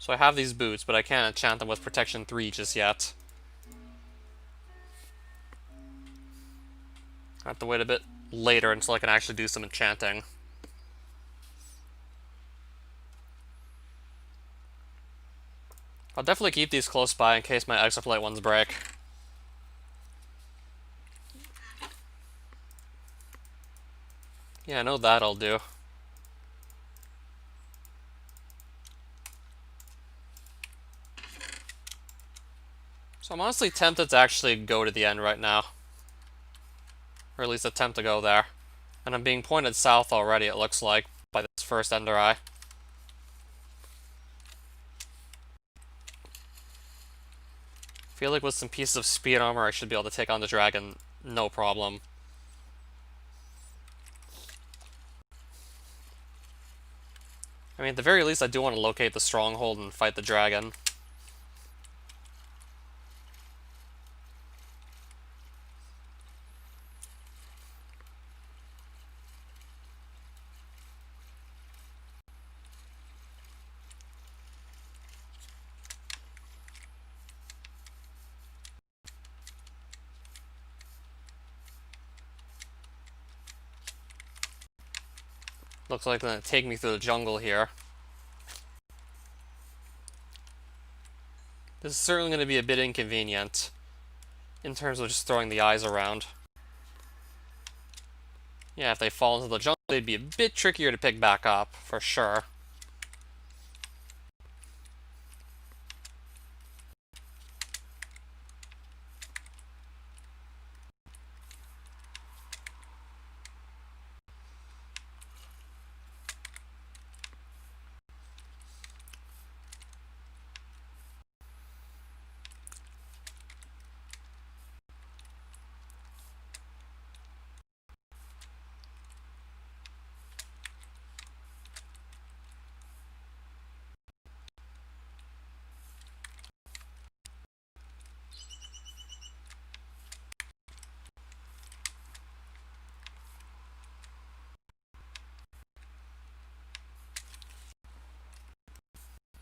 So I have these boots, but I can't enchant them with Protection 3 just yet. I have to wait a bit later until I can actually do some enchanting. I'll definitely keep these close by in case my Exoplate ones break. Yeah, I know that'll do. So I'm honestly tempted to actually go to the end right now. Or at least attempt to go there. And I'm being pointed south already, it looks like, by this first Ender Eye. I feel like with some pieces of speed armor I should be able to take on the dragon no problem. I mean, at the very least I do want to locate the stronghold and fight the dragon. Looks like they're going to take me through the jungle here. This is certainly going to be a bit inconvenient in terms of just throwing the eyes around. Yeah, if they fall into the jungle, they'd be a bit trickier to pick back up, for sure.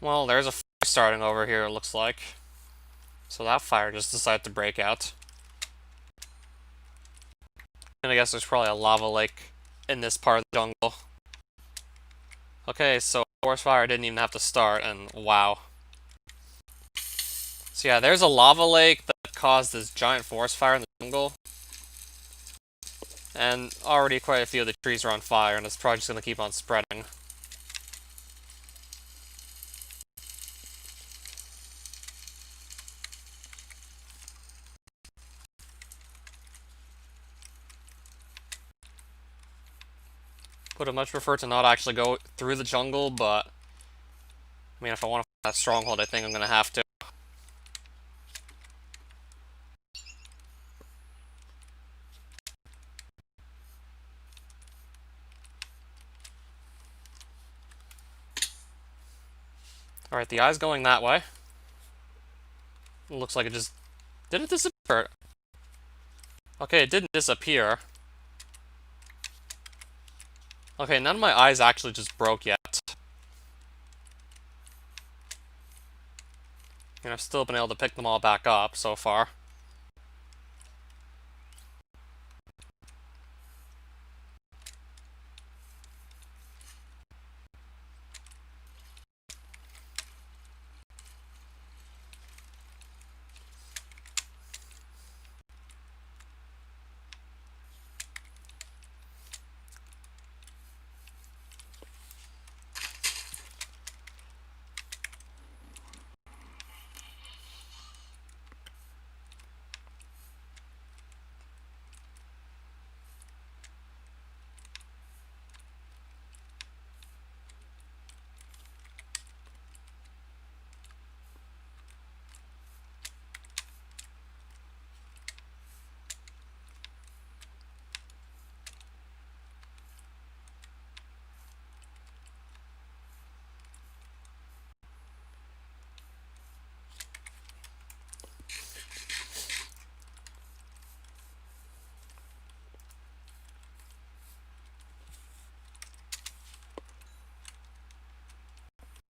Well, there's a fire starting over here, it looks like. So that fire just decided to break out. And I guess there's probably a lava lake in this part of the jungle. Okay, so forest fire didn't even have to start, and wow. So yeah, there's a lava lake that caused this giant forest fire in the jungle. And already quite a few of the trees are on fire, and it's probably just going to keep on spreading. Would have much preferred to not actually go through the jungle, but... I mean, if I want to find that stronghold, I think I'm going to have to. Alright, the eye's going that way. It looks like it just... Did it disappear? Okay, it didn't disappear. Okay, none of my eyes actually just broke yet. And I've still been able to pick them all back up so far.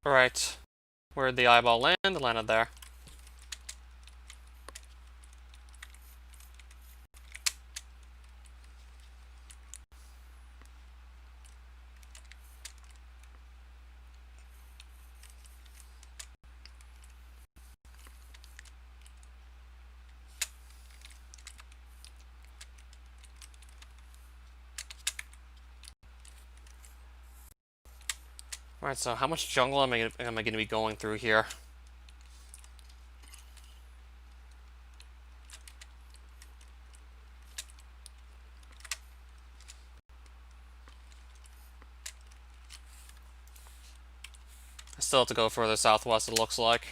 Alright. Where'd the eyeball land? It landed there. Alright, so how much jungle am I going to be going through here? I still have to go further southwest, it looks like.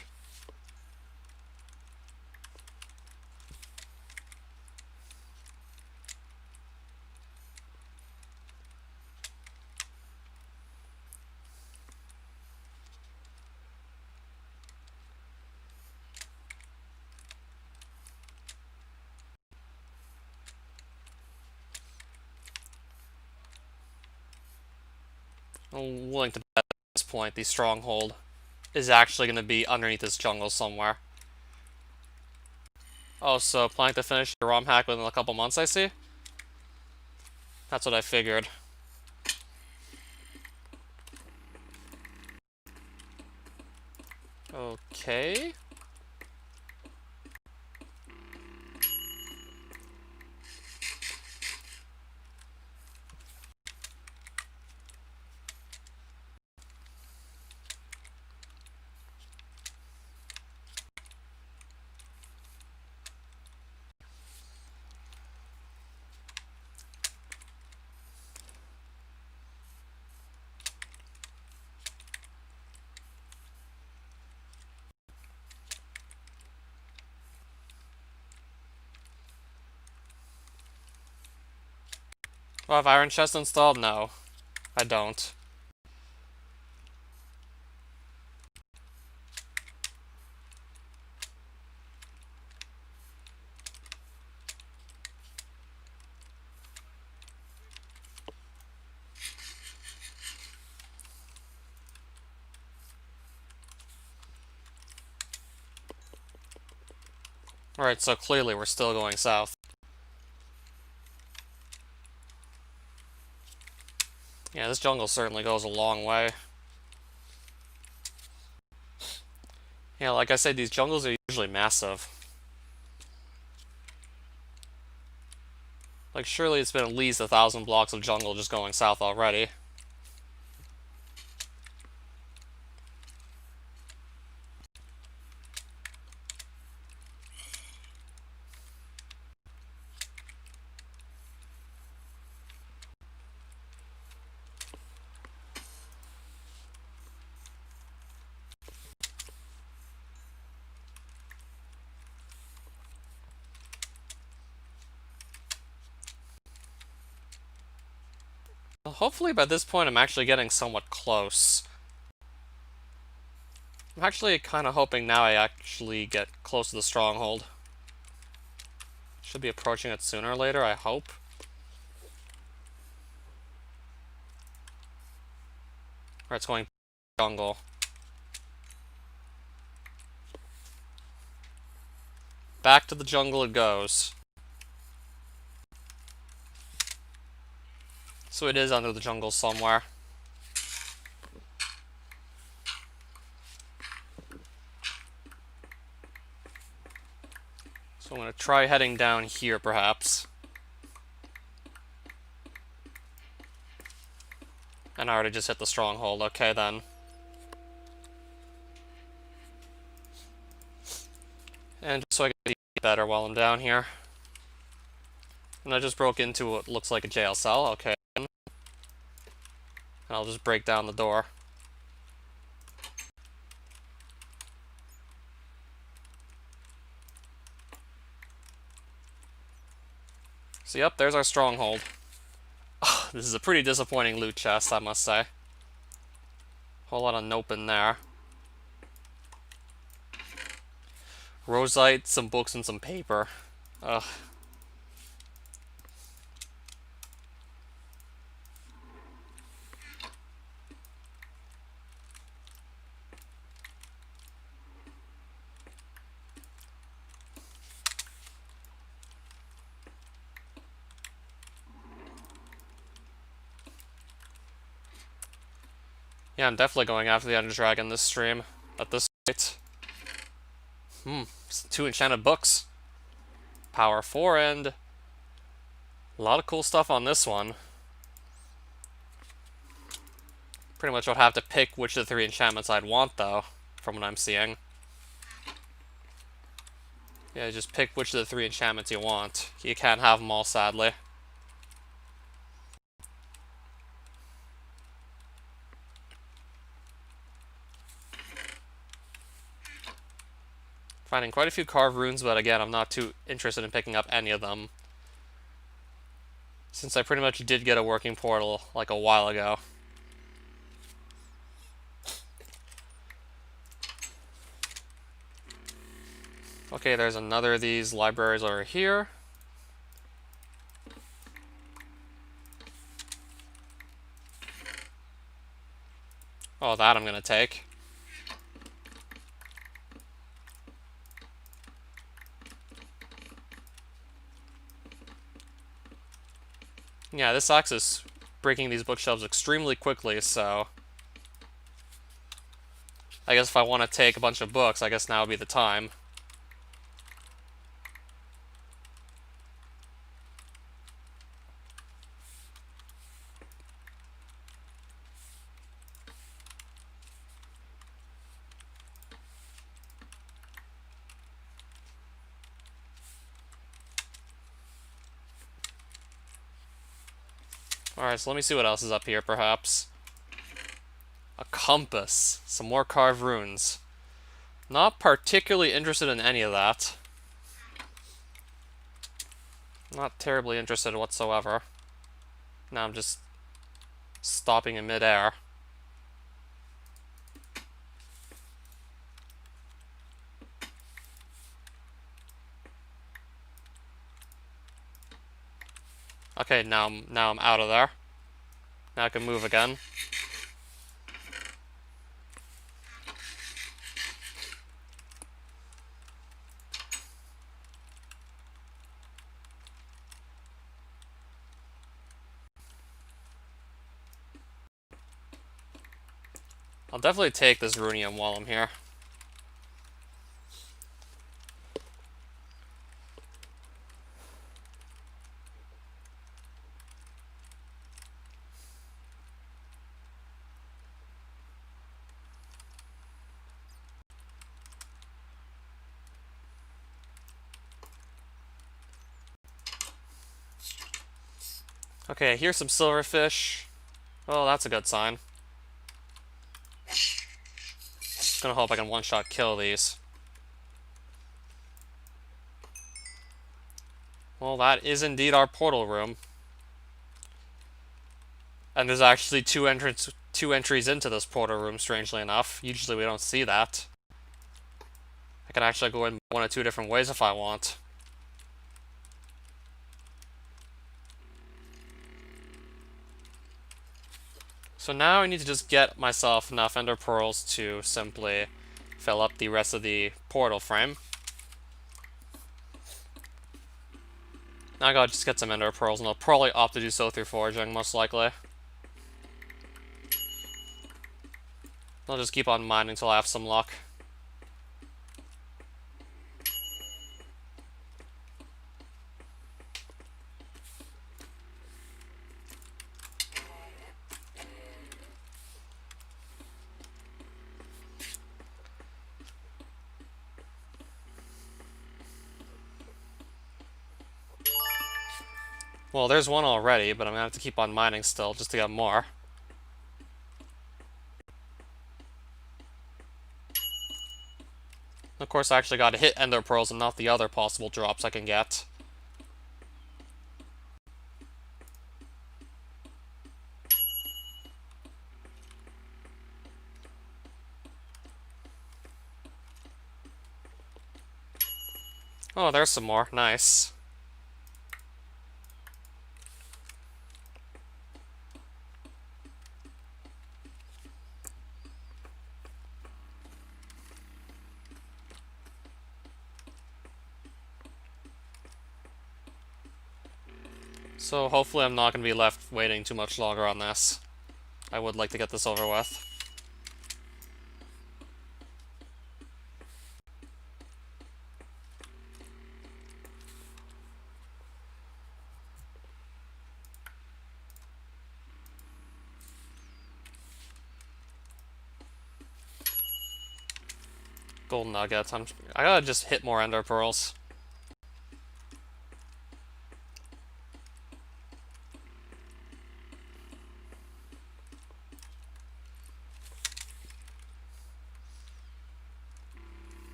I'm willing to bet at this point the stronghold is actually going to be underneath this jungle somewhere. Oh, so planning to finish your ROM hack within a couple months, I see? That's what I figured. Okay. Do I have Iron Chest installed? No, I don't. Alright, so clearly we're still going south. Yeah, this jungle certainly goes a long way. Yeah, like I said, these jungles are usually massive. Like, surely it's been at least 1,000 blocks of jungle just going south already. Well, hopefully by this point I'm actually getting somewhat close. I'm actually kind of hoping now I actually get close to the stronghold. Should be approaching it sooner or later, I hope. Or it's going jungle. Back to the jungle it goes. So it is under the jungle somewhere. So I'm going to try heading down here, perhaps. And I already just hit the stronghold. Okay, then. And just so I can see better while I'm down here. And I just broke into what looks like a jail cell. Okay. And I'll just break down the door. So yep, there's our stronghold. Oh, this is a pretty disappointing loot chest, I must say. Whole lot of nope in there. Rosite, some books, and some paper. Ugh. Yeah, I'm definitely going after the Ender Dragon this stream. At this rate. 2 enchanted books. Power 4 and a lot of cool stuff on this one. Pretty much would have to pick which of the 3 enchantments I'd want, though, from what I'm seeing. Yeah, just pick which of the 3 enchantments you want. You can't have them all, sadly. Finding quite a few carved runes, but again, I'm not too interested in picking up any of them. Since I pretty much did get a working portal, like, a while ago. Okay, there's another of these libraries over here. Oh, that I'm gonna take. Yeah, this axe is breaking these bookshelves extremely quickly, so... I guess if I want to take a bunch of books, I guess now would be the time. Alright, so let me see what else is up here, perhaps. A compass. Some more carved runes. Not particularly interested in any of that. Not terribly interested whatsoever. Now I'm just stopping in midair. Okay, now I'm out of there. Now I can move again. I'll definitely take this runium while I'm here. Okay, here's some silverfish. Oh, that's a good sign. Just gonna hope I can one-shot kill these. Well, that is indeed our portal room. And there's actually two 2 entries into this portal room, strangely enough. Usually we don't see that. I can actually go in 1 or 2 different ways if I want. So now I need to just get myself enough ender pearls to simply fill up the rest of the portal frame. Now I gotta just get some ender pearls, and I'll probably opt to do so through foraging, most likely. I'll just keep on mining until I have some luck. Well, there's one already, but I'm gonna have to keep on mining still just to get more. Of course, I actually gotta hit ender pearls and not the other possible drops I can get. Oh, there's some more. Nice. So hopefully I'm not going to be left waiting too much longer on this. I would like to get this over with. Gold nuggets. I gotta just hit more ender pearls.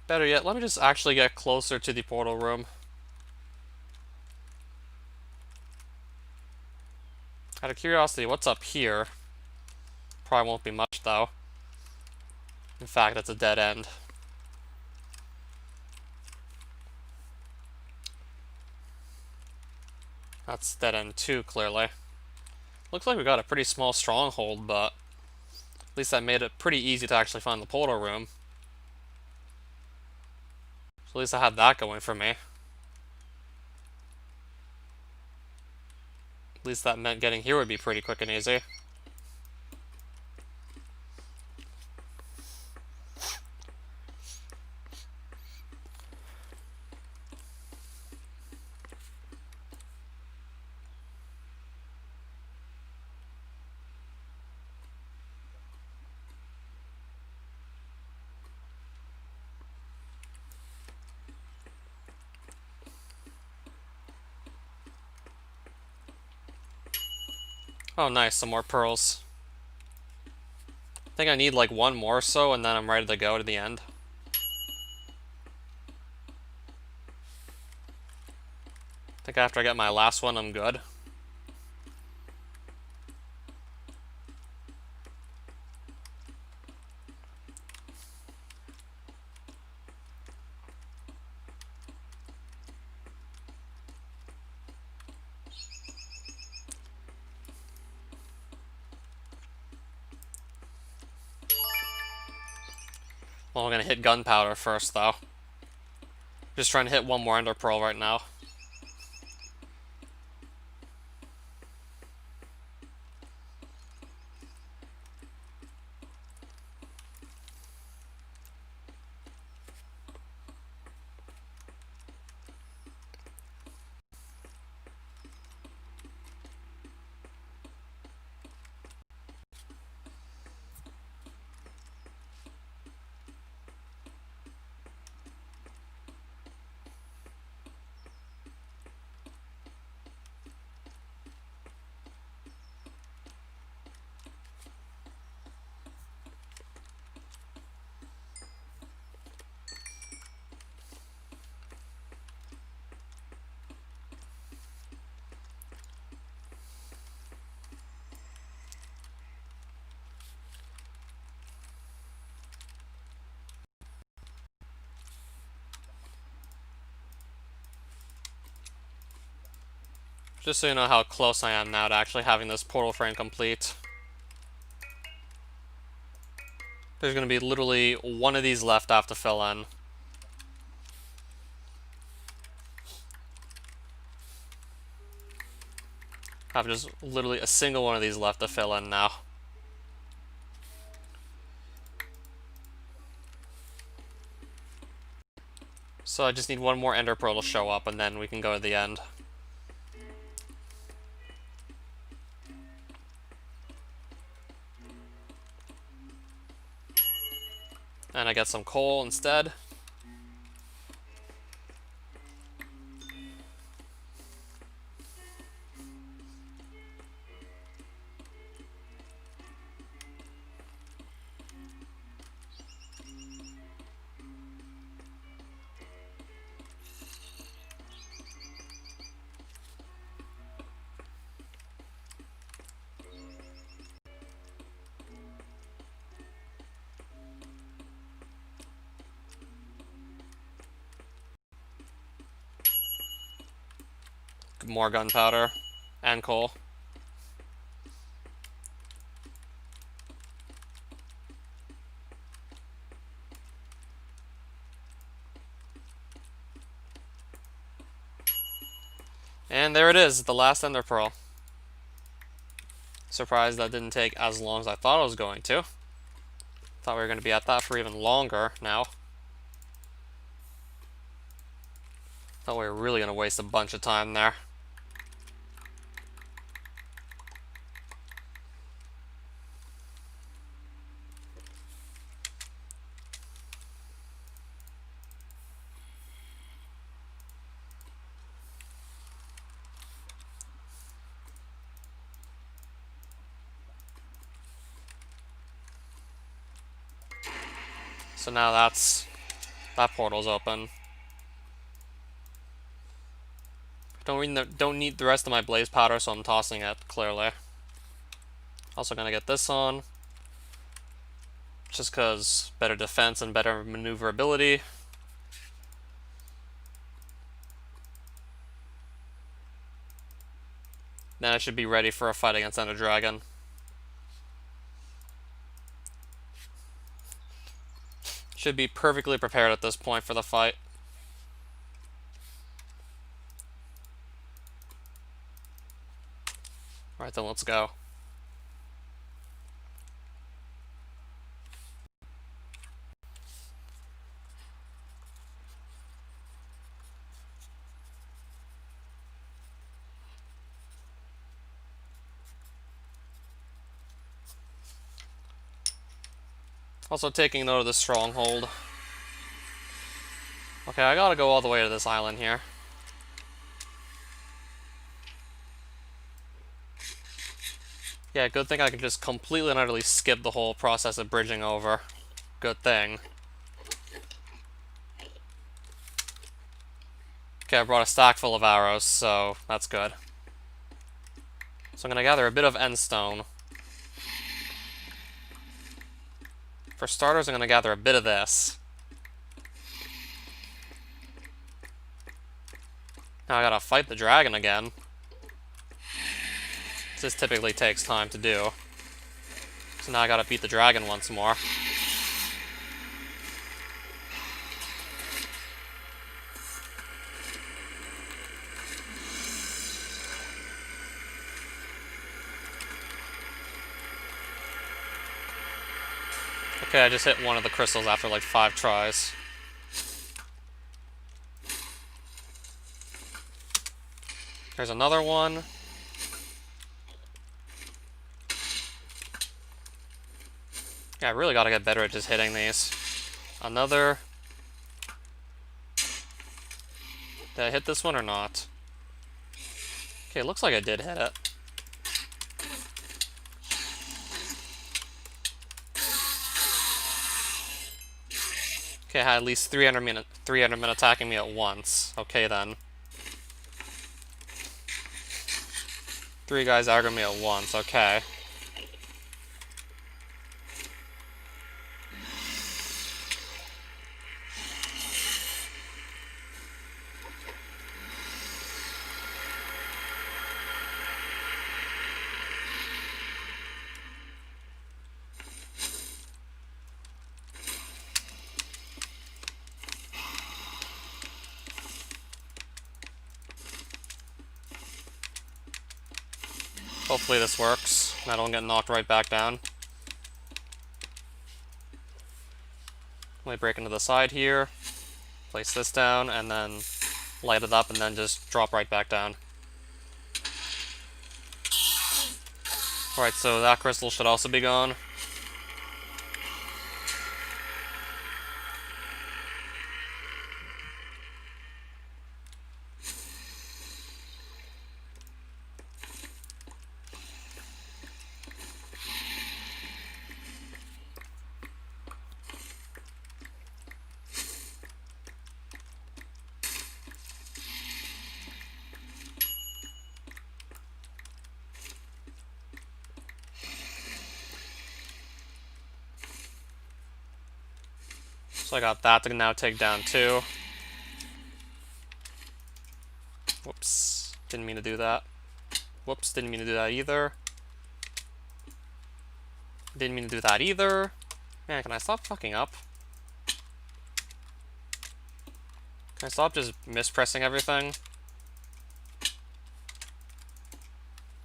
Better yet, let me just actually get closer to the portal room. Out of curiosity, what's up here? Probably won't be much, though. In fact, it's a dead end. That's dead end 2, clearly. Looks like we got a pretty small stronghold, but at least that made it pretty easy to actually find the portal room. So at least I had that going for me. At least that meant getting here would be pretty quick and easy. Oh nice, some more pearls. I think I need like 1 more or so, and then I'm ready to go to the end. I think after I get my last one, I'm good. Well, I'm gonna hit gunpowder first, though. Just trying to hit 1 more ender pearl right now. Just so you know how close I am now to actually having this portal frame complete. There's going to be literally one of these left I have to fill in. I have just literally a single one of these left to fill in now. So I just need one more ender pearl to show up and then we can go to the end. And I get some coal instead. More gunpowder and coal. And there it is, the last ender pearl. Surprised that didn't take as long as I thought it was going to. Thought we were going to be at that for even longer now. Thought we were really going to waste a bunch of time there. So now that portal's open. Don't need the rest of my blaze powder, so I'm tossing it, clearly. Also gonna get this on. Just because better defense and better maneuverability. Then I should be ready for a fight against Ender Dragon. Should be perfectly prepared at this point for the fight. Alright, then let's go. Also taking note of the stronghold. Okay, I gotta go all the way to this island here. Yeah, good thing I can just completely and utterly skip the whole process of bridging over. Good thing. Okay, I brought a stack full of arrows, so that's good. So I'm gonna gather a bit of endstone. For starters, I'm gonna gather a bit of this. Now I gotta fight the dragon again. This typically takes time to do. So now I gotta beat the dragon once more. Okay, I just hit one of the crystals after like 5 tries. There's another one. Yeah, I really gotta get better at just hitting these. Another. Did I hit this one or not? Okay, looks like I did hit it. Okay, I had at least 300 men attacking me at once. Okay then. 3 guys aggroing me at once, okay. Hopefully this works, and I don't get knocked right back down. Let me break into the side here, place this down, and then light it up, and then just drop right back down. Alright, so that crystal should also be gone. So I got that to now take down too. Whoops, didn't mean to do that. Whoops, didn't mean to do that either. Didn't mean to do that either. Man, can I stop fucking up? Can I stop just mispressing everything?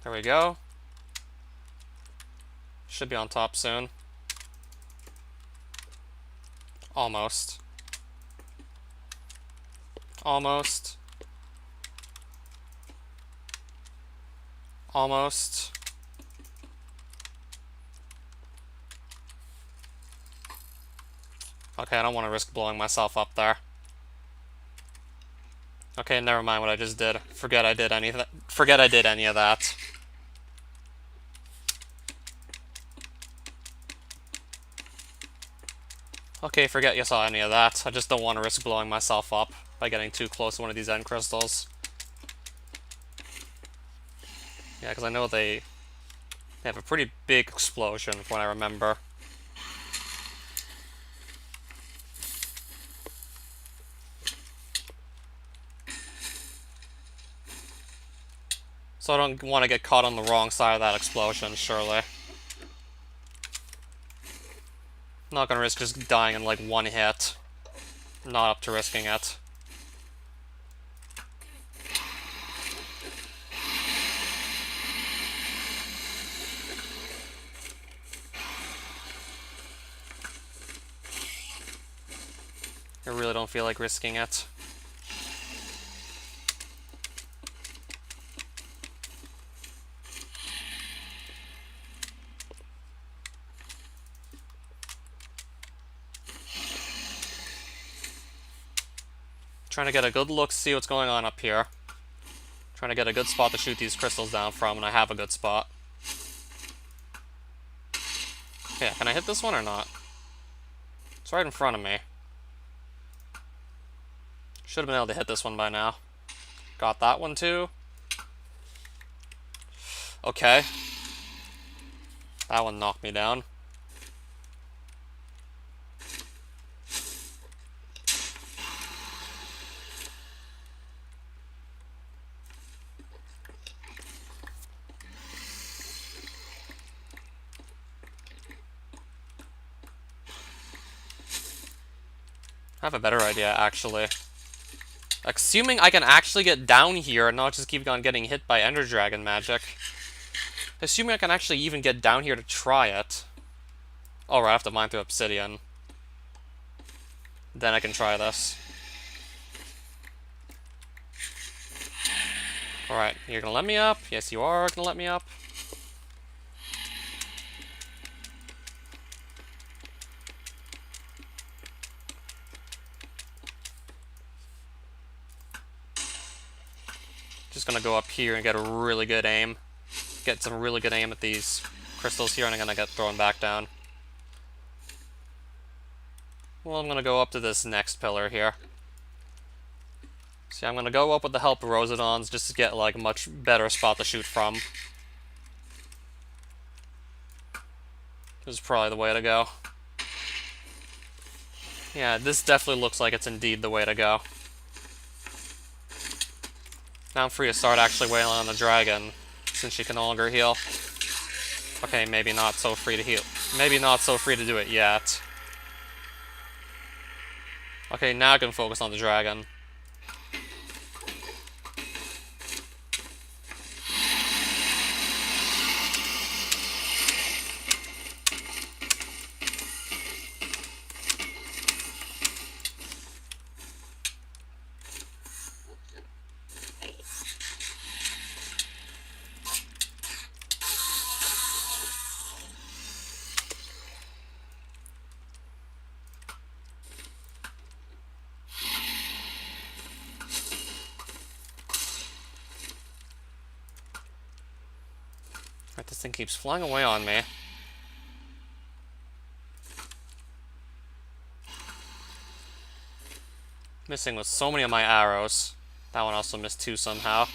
There we go. Should be on top soon. Almost. Almost. Almost. Okay, I don't want to risk blowing myself up there. Okay, never mind what I just did. Forget I did any of that. Forget I did any of that. Okay, forget you saw any of that. I just don't want to risk blowing myself up by getting too close to one of these end crystals. Yeah, because I know they have a pretty big explosion from what I remember. So I don't want to get caught on the wrong side of that explosion, surely. Not gonna risk just dying in like one hit. Not up to risking it. I really don't feel like risking it. Trying to get a good look, see what's going on up here. Trying to get a good spot to shoot these crystals down from, and I have a good spot. Yeah, can I hit this one or not? It's right in front of me. Should have been able to hit this one by now. Got that one too. Okay. That one knocked me down. I have a better idea, actually. Assuming I can actually get down here and not just keep on getting hit by Ender Dragon magic. Assuming I can actually even get down here to try it. Alright, I have to mine through obsidian. Then I can try this. Alright, you're gonna let me up? Yes, you are gonna let me up. Just gonna go up here and get a really good aim. Get some really good aim at these crystals here, and I'm gonna get thrown back down. Well, I'm gonna go up to this next pillar here. See, I'm gonna go up with the help of Rosedons just to get like a much better spot to shoot from. This is probably the way to go. Yeah, this definitely looks like it's indeed the way to go. Now I'm free to start actually wailing on the dragon, since she can no longer heal. Okay, maybe not so free to heal. Maybe not so free to do it yet. Okay, now I can focus on the dragon. This thing keeps flying away on me. Missing with so many of my arrows. That one also missed 2 somehow.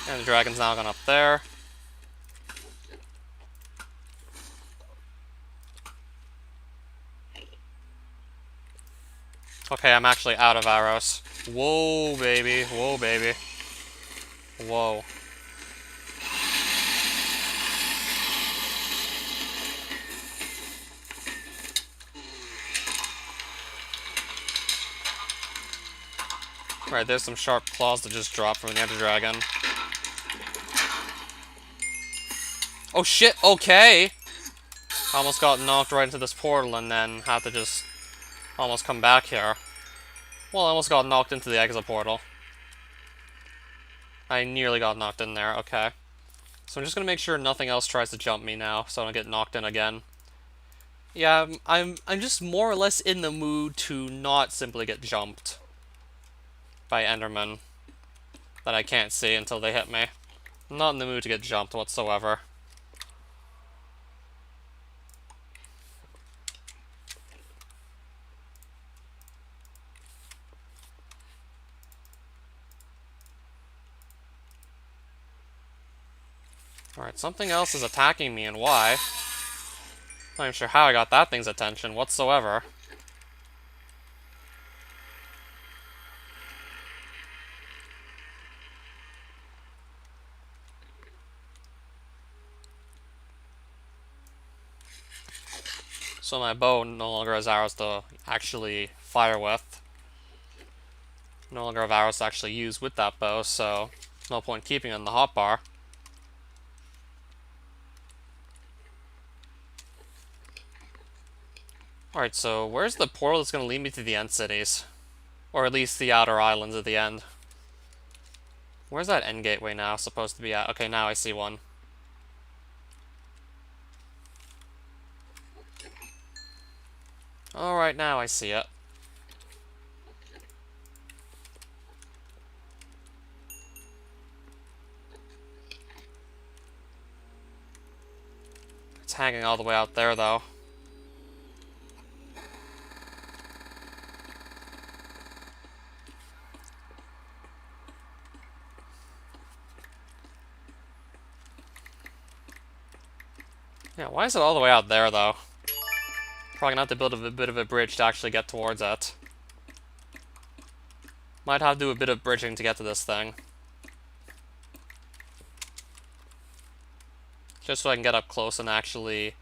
And the dragon's now gone up there. Okay, I'm actually out of arrows. Whoa, baby. Whoa, baby. Whoa. Right, there's some sharp claws that just dropped from the Ender Dragon. Oh shit, okay! I almost got knocked right into this portal and then had to just almost come back here. Well, I almost got knocked into the exit portal. I nearly got knocked in there, okay. So I'm just gonna make sure nothing else tries to jump me now, so I don't get knocked in again. Yeah, I'm just more or less in the mood to not simply get jumped by Endermen that I can't see until they hit me. I'm not in the mood to get jumped whatsoever. Alright, something else is attacking me, and why? Not even sure how I got that thing's attention whatsoever. So my bow no longer has arrows to actually fire with. No longer have arrows to actually use with that bow, so no point keeping it in the hotbar. Alright, so where's the portal that's going to lead me to the end cities? Or at least the outer islands at the end. Where's that end gateway now supposed to be at? Okay, now I see one. Alright, now I see it. It's hanging all the way out there, though. Yeah, why is it all the way out there, though? Probably gonna have to build a bit of a bridge to actually get towards it. Might have to do a bit of bridging to get to this thing. Just so I can get up close and actually...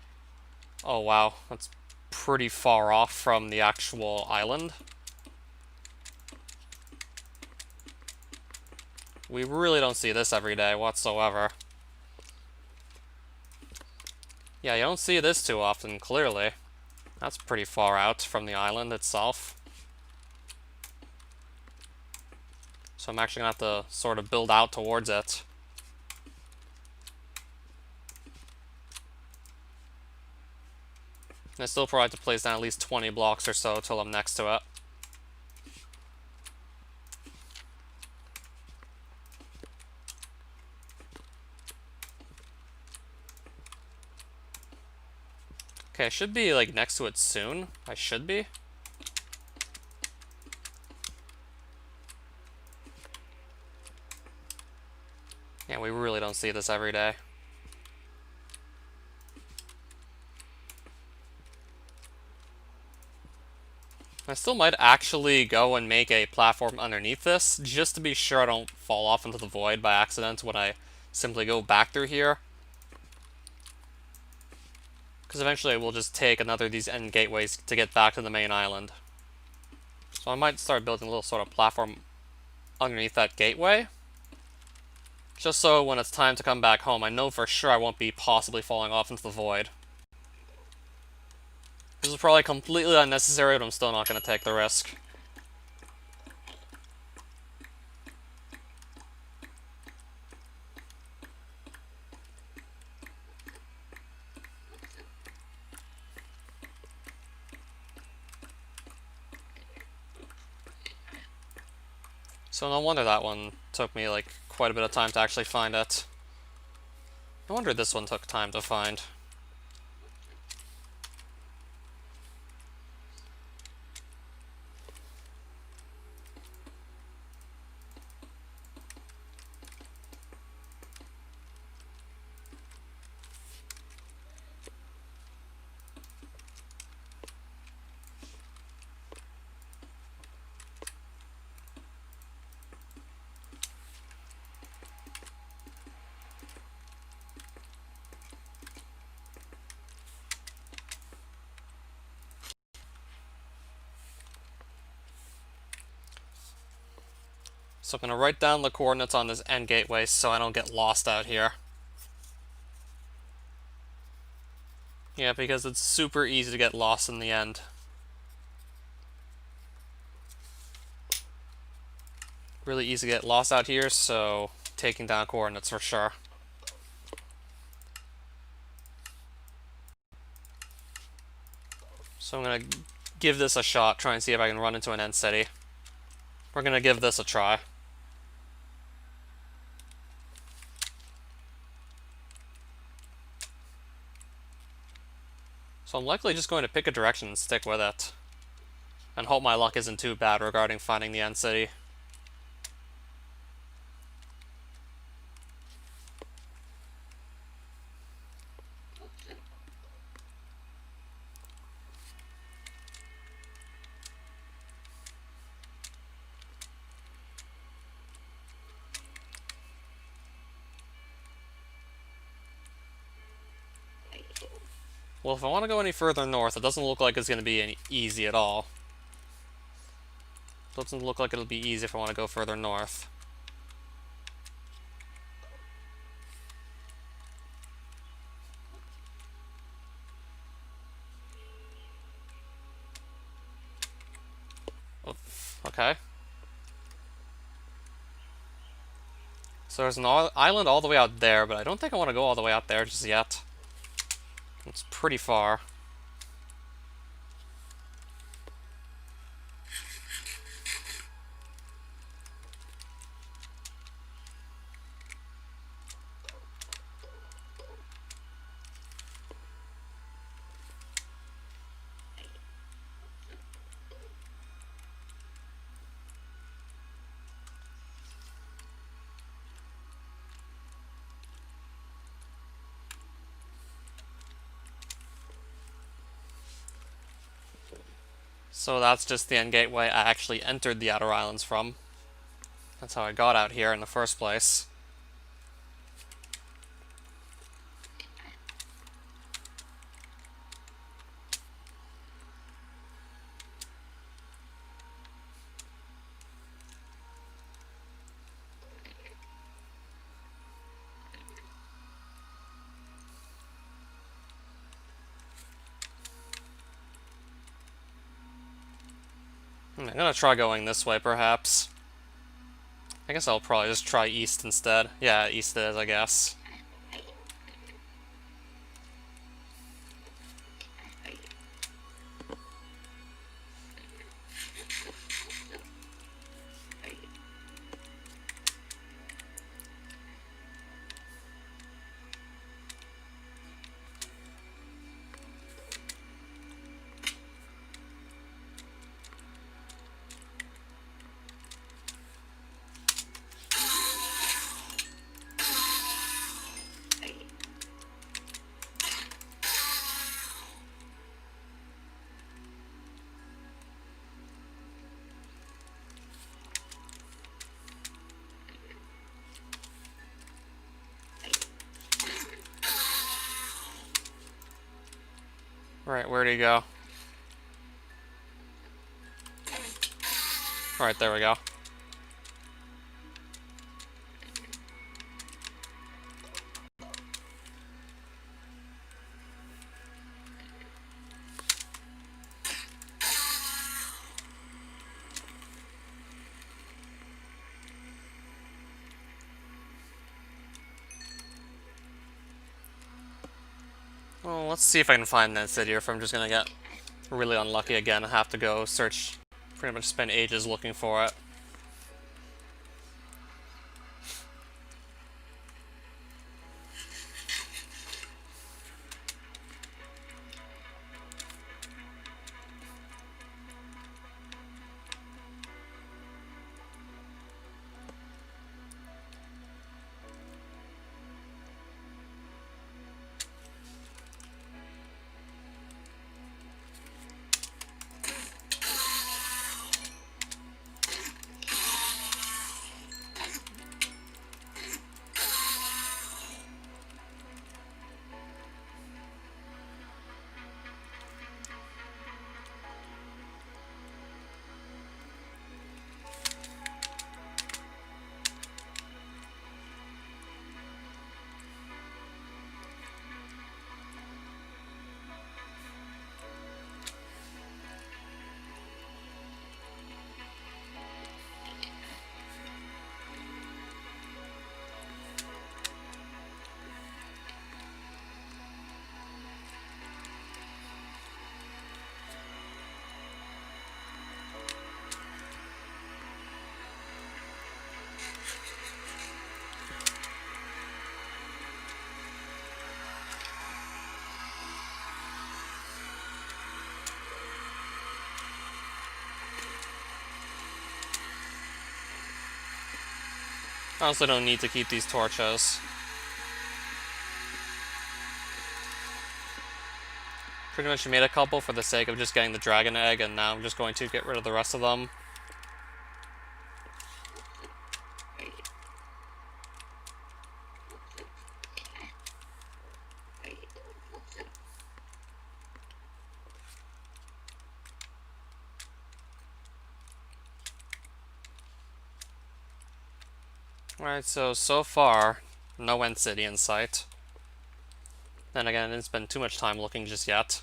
Oh wow, that's pretty far off from the actual island. We really don't see this every day whatsoever. Yeah, you don't see this too often, clearly. That's pretty far out from the island itself. So I'm actually going to have to sort of build out towards it. And I still probably have to place down at least 20 blocks or so till I'm next to it. Okay, I should be, like, next to it soon. I should be. Yeah, we really don't see this every day. I still might actually go and make a platform underneath this, just to be sure I don't fall off into the void by accident when I simply go back through here. Because eventually we'll just take another of these end gateways to get back to the main island. So I might start building a little sort of platform underneath that gateway. Just so when it's time to come back home, I know for sure I won't be possibly falling off into the void. This is probably completely unnecessary, but I'm still not going to take the risk. So no wonder that one took me like quite a bit of time to actually find it. No wonder this one took time to find. So I'm going to write down the coordinates on this end gateway so I don't get lost out here. Yeah, because it's super easy to get lost in the end. Really easy to get lost out here, so taking down coordinates for sure. So I'm going to give this a shot, try and see if I can run into an end city. We're going to give this a try. So I'm likely just going to pick a direction and stick with it. And hope my luck isn't too bad regarding finding the end city. Well, if I want to go any further north, it doesn't look like it's going to be any easy at all. Doesn't look like it'll be easy if I want to go further north. Okay. So there's an island all the way out there, but I don't think I want to go all the way out there just yet. It's pretty far. So that's just the end gateway I actually entered the Outer Islands from. That's how I got out here in the first place. I'm gonna try going this way, perhaps. I guess I'll probably just try east instead. Yeah, east it is, I guess. Right, where'd he go? Alright, there we go. Well, let's see if I can find that city, or if I'm just gonna get really unlucky again and have to go search, pretty much spend ages looking for it. Honestly, don't need to keep these torches. Pretty much made a couple for the sake of just getting the dragon egg, and now I'm just going to get rid of the rest of them. Alright, so far, no end city in sight. Then again, I didn't spend too much time looking just yet.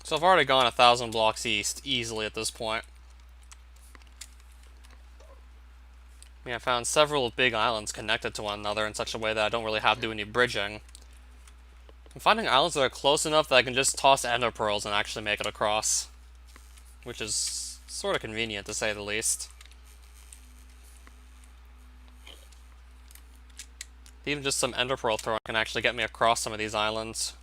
So I've already gone 1,000 blocks east, easily at this point. I mean, I found several big islands connected to one another in such a way that I don't really have to do any bridging. I'm finding islands that are close enough that I can just toss ender pearls and actually make it across. Which is sort of convenient, to say the least. Even just some ender pearl throwing can actually get me across some of these islands.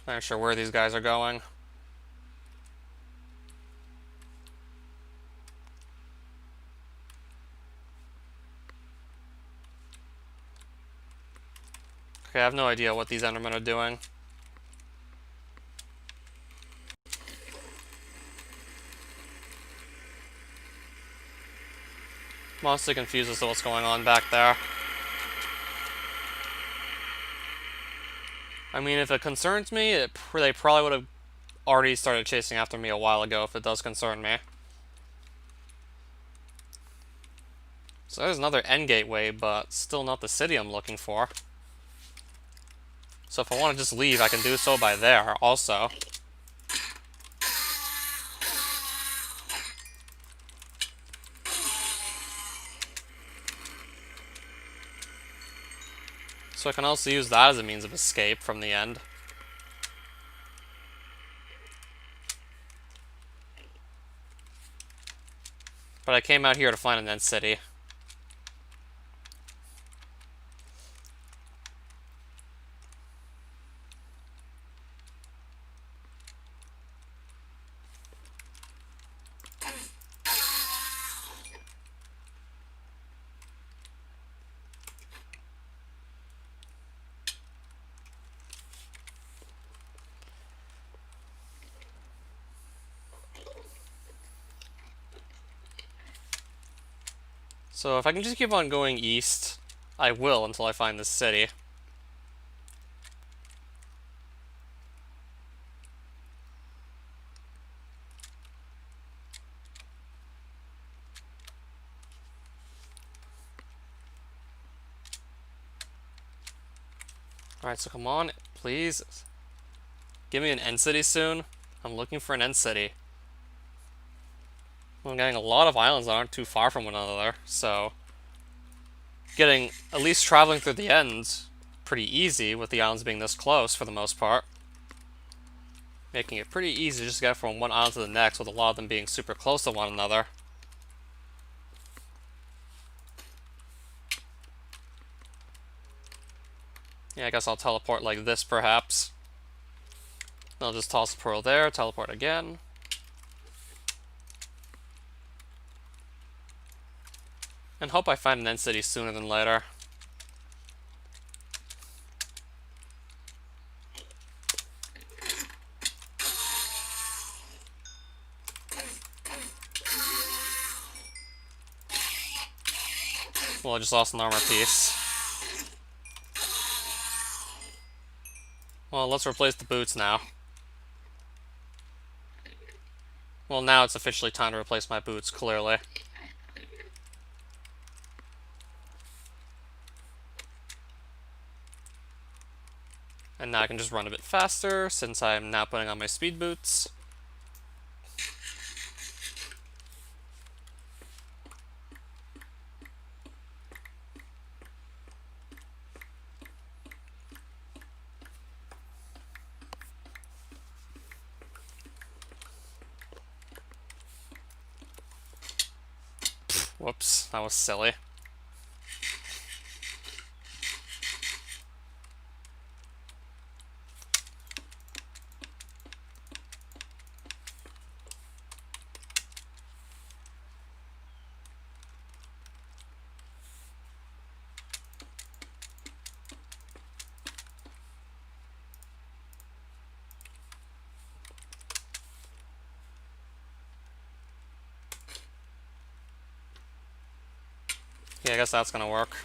Not sure where these guys are going. Okay, I have no idea what these endermen are doing. I'm honestly confused as to what's going on back there. I mean, if it concerns me, they probably would have already started chasing after me a while ago if it does concern me. So there's another end gateway, but still not the city I'm looking for. So if I want to just leave, I can do so by there also. So I can also use that as a means of escape from the end. But I came out here to find an end city. So if I can just keep on going east, I will until I find this city. Alright, so come on, please. Give me an end city soon. I'm looking for an end city. I'm getting a lot of islands that aren't too far from one another, so getting, at least traveling through the ends, pretty easy with the islands being this close for the most part. Making it pretty easy to just get from one island to the next with a lot of them being super close to one another. Yeah, I guess I'll teleport like this perhaps. I'll just toss a pearl there, teleport again. And hope I find an end city sooner than later. Well, I just lost an armor piece. Well, let's replace the boots now. Well, now it's officially time to replace my boots, clearly. And now I can just run a bit faster, since I'm now putting on my speed boots. Whoops, that was silly. Yeah, I guess that's gonna work.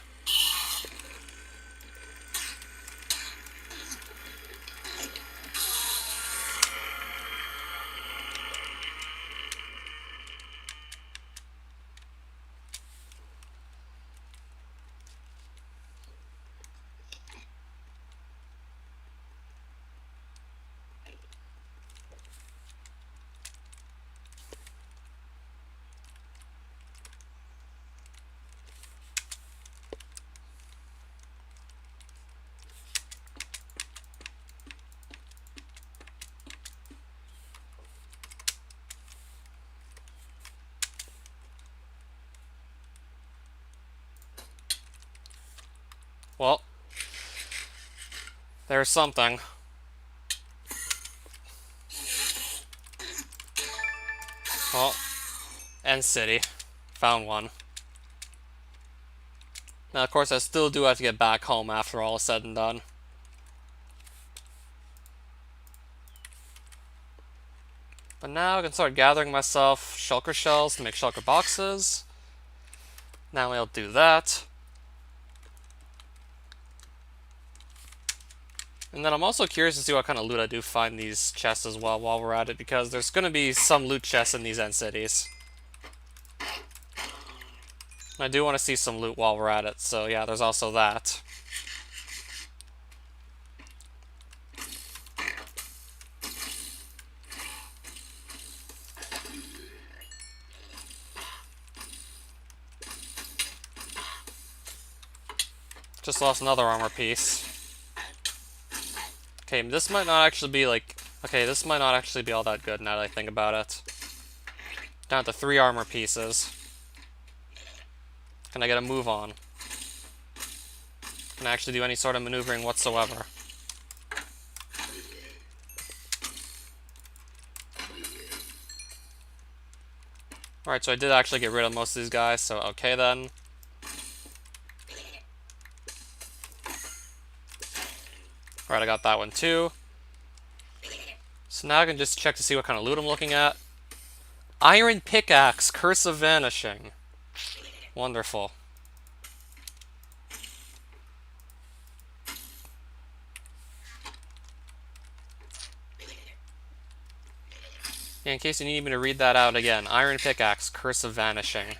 Well, there's something. Well, end city. Found one. Now, of course, I still do have to get back home after all is said and done. But now I can start gathering myself shulker shells to make shulker boxes. Now I'll do that. And then I'm also curious to see what kind of loot I do find these chests as well while we're at it, because there's going to be some loot chests in these end cities. I do want to see some loot while we're at it, so yeah, there's also that. Just lost another armor piece. Okay, this might not actually be like... Okay, this might not actually be all that good now that I think about it. Down to 3 armor pieces. Can I get a move on? Can I actually do any sort of maneuvering whatsoever? Alright, so I did actually get rid of most of these guys, so okay then. Alright, I got that one too. So now I can just check to see what kind of loot I'm looking at. Iron Pickaxe, Curse of Vanishing. Wonderful. Yeah, in case you need me to read that out again. Iron Pickaxe, Curse of Vanishing.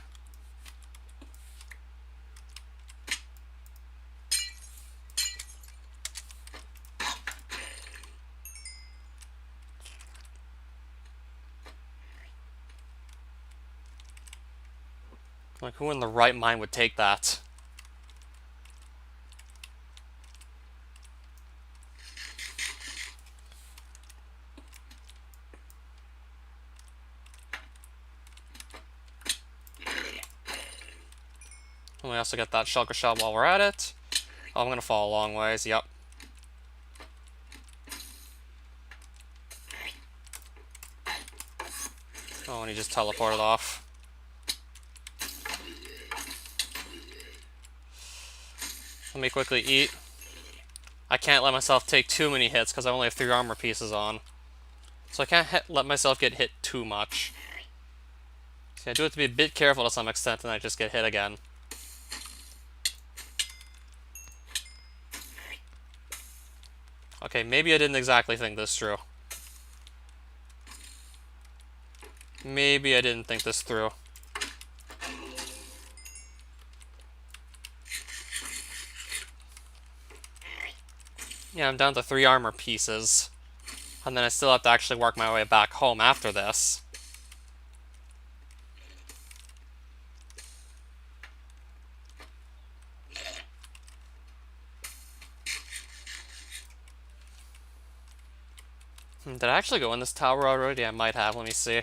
Like, who in the right mind would take that? And we also get that shulker shell while we're at it. Oh, I'm gonna fall a long ways, yep. Oh, and he just teleported off. Let me quickly eat. I can't let myself take too many hits because I only have 3 armor pieces on. So I can't let myself get hit too much. See, I do have to be a bit careful to some extent and I just get hit again. Okay, maybe I didn't exactly think this through. Maybe I didn't think this through. Yeah, I'm down to 3 armor pieces. And then I still have to actually work my way back home after this. Did I actually go in this tower already? I might have. Let me see.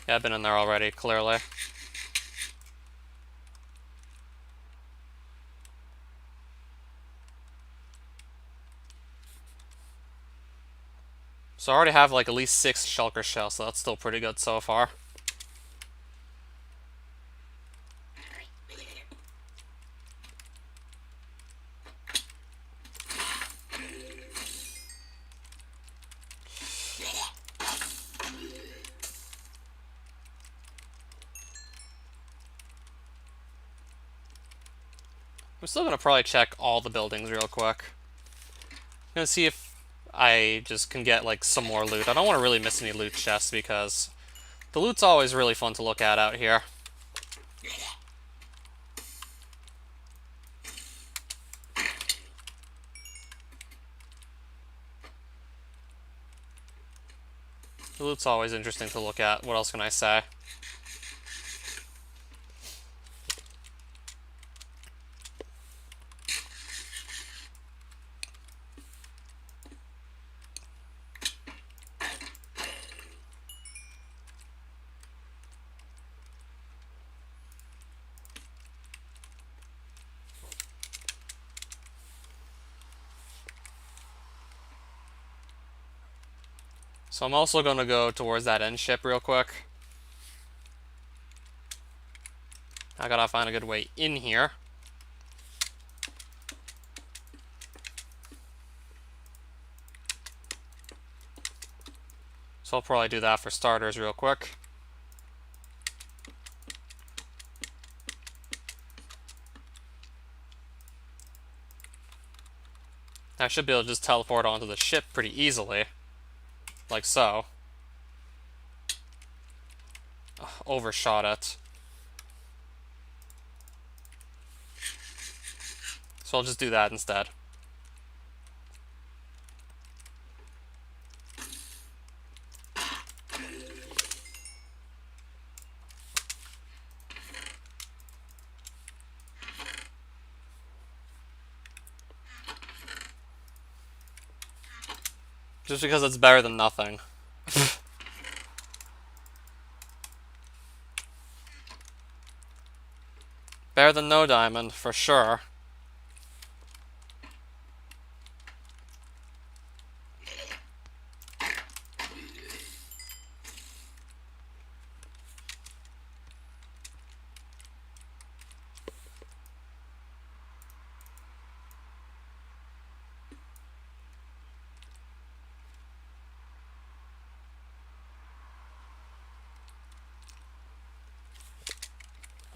Yeah, I've been in there already, clearly. So I already have like at least 6 shulker shells, so that's still pretty good so far. I'm still gonna probably check all the buildings real quick. I'm gonna see if I just can get like some more loot. I don't want to really miss any loot chests because the loot's always really fun to look at out here. The loot's always interesting to look at. What else can I say? So I'm also going to go towards that end ship real quick. I gotta find a good way in here. So I'll probably do that for starters real quick. I should be able to just teleport onto the ship pretty easily. Like so. Ugh, overshot it. So I'll just do that instead. Just because it's better than nothing. Better than no diamond, for sure.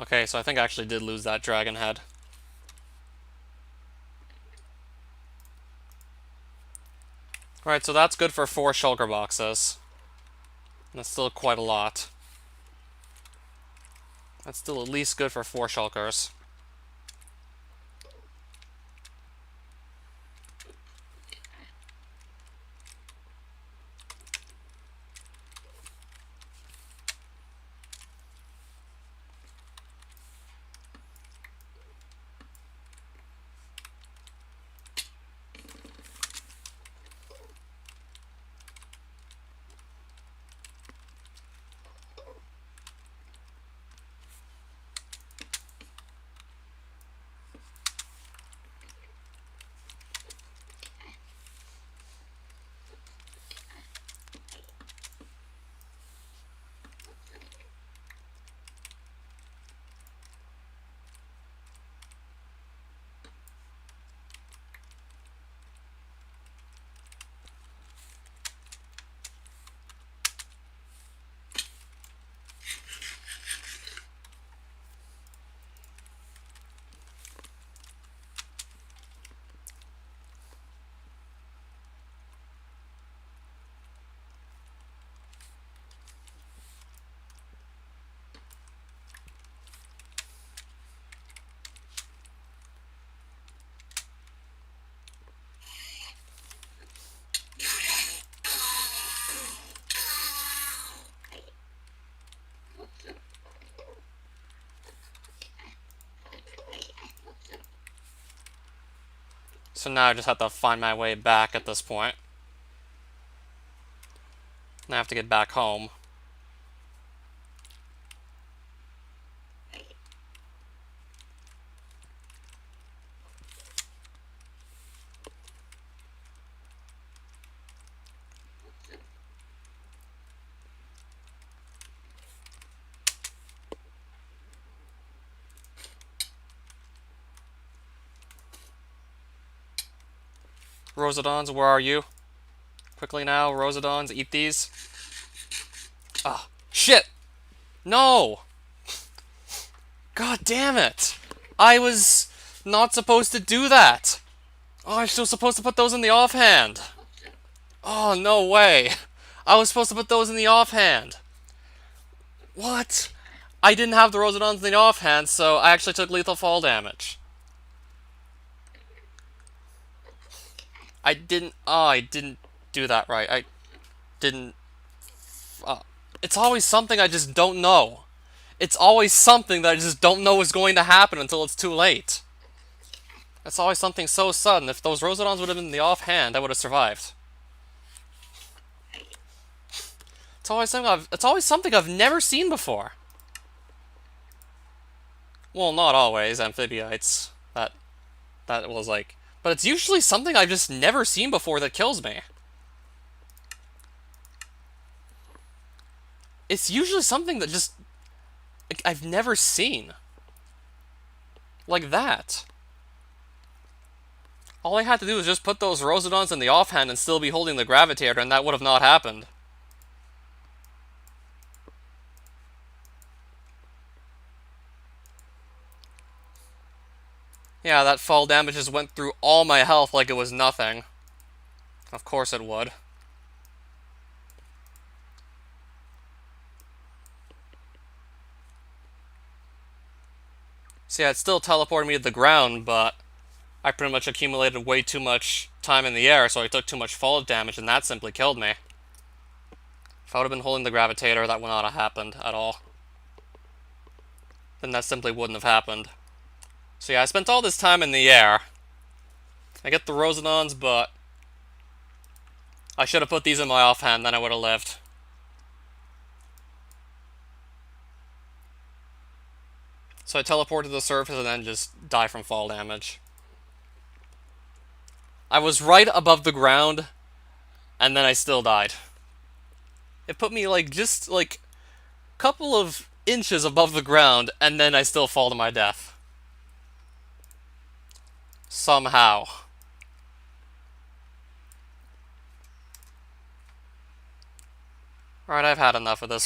Okay, so I think I actually did lose that dragon head. Alright, so that's good for 4 shulker boxes. That's still quite a lot. That's still at least good for 4 shulkers. So now I just have to find my way back at this point. And I have to get back home. Rosedons, where are you? Quickly now, Rosedons, eat these. Ah, shit! No! God damn it! I was not supposed to do that! Oh, I was still supposed to put those in the offhand! Oh, no way! I was supposed to put those in the offhand! What? I didn't have the Rosedons in the offhand, so I actually took lethal fall damage. I didn't do that right. I didn't... it's always something I just don't know. It's always something that I just don't know is going to happen until it's too late. It's always something so sudden. If those Rosedons would have been in the offhand, I would have survived. It's always something I've never seen before. Well, not always, amphibiotes. That was like... But it's usually something I've just never seen before that kills me. It's usually something that just... like, I've never seen. Like that. All I had to do was just put those Rosedons in the offhand and still be holding the Gravitator, and that would have not happened. Yeah, that fall damage just went through all my health like it was nothing. Of course it would. So yeah, it still teleported me to the ground, but I pretty much accumulated way too much time in the air, so I took too much fall damage, and that simply killed me. If I would have been holding the Gravitator, that would not have happened at all. Then that simply wouldn't have happened. So yeah, I spent all this time in the air. I get the Rosedons, but I should have put these in my offhand, then I would have lived. So I teleport to the surface and then just die from fall damage. I was right above the ground, and then I still died. It put me like just like a couple of inches above the ground, and then I still fall to my death. Somehow. Alright, I've had enough of this.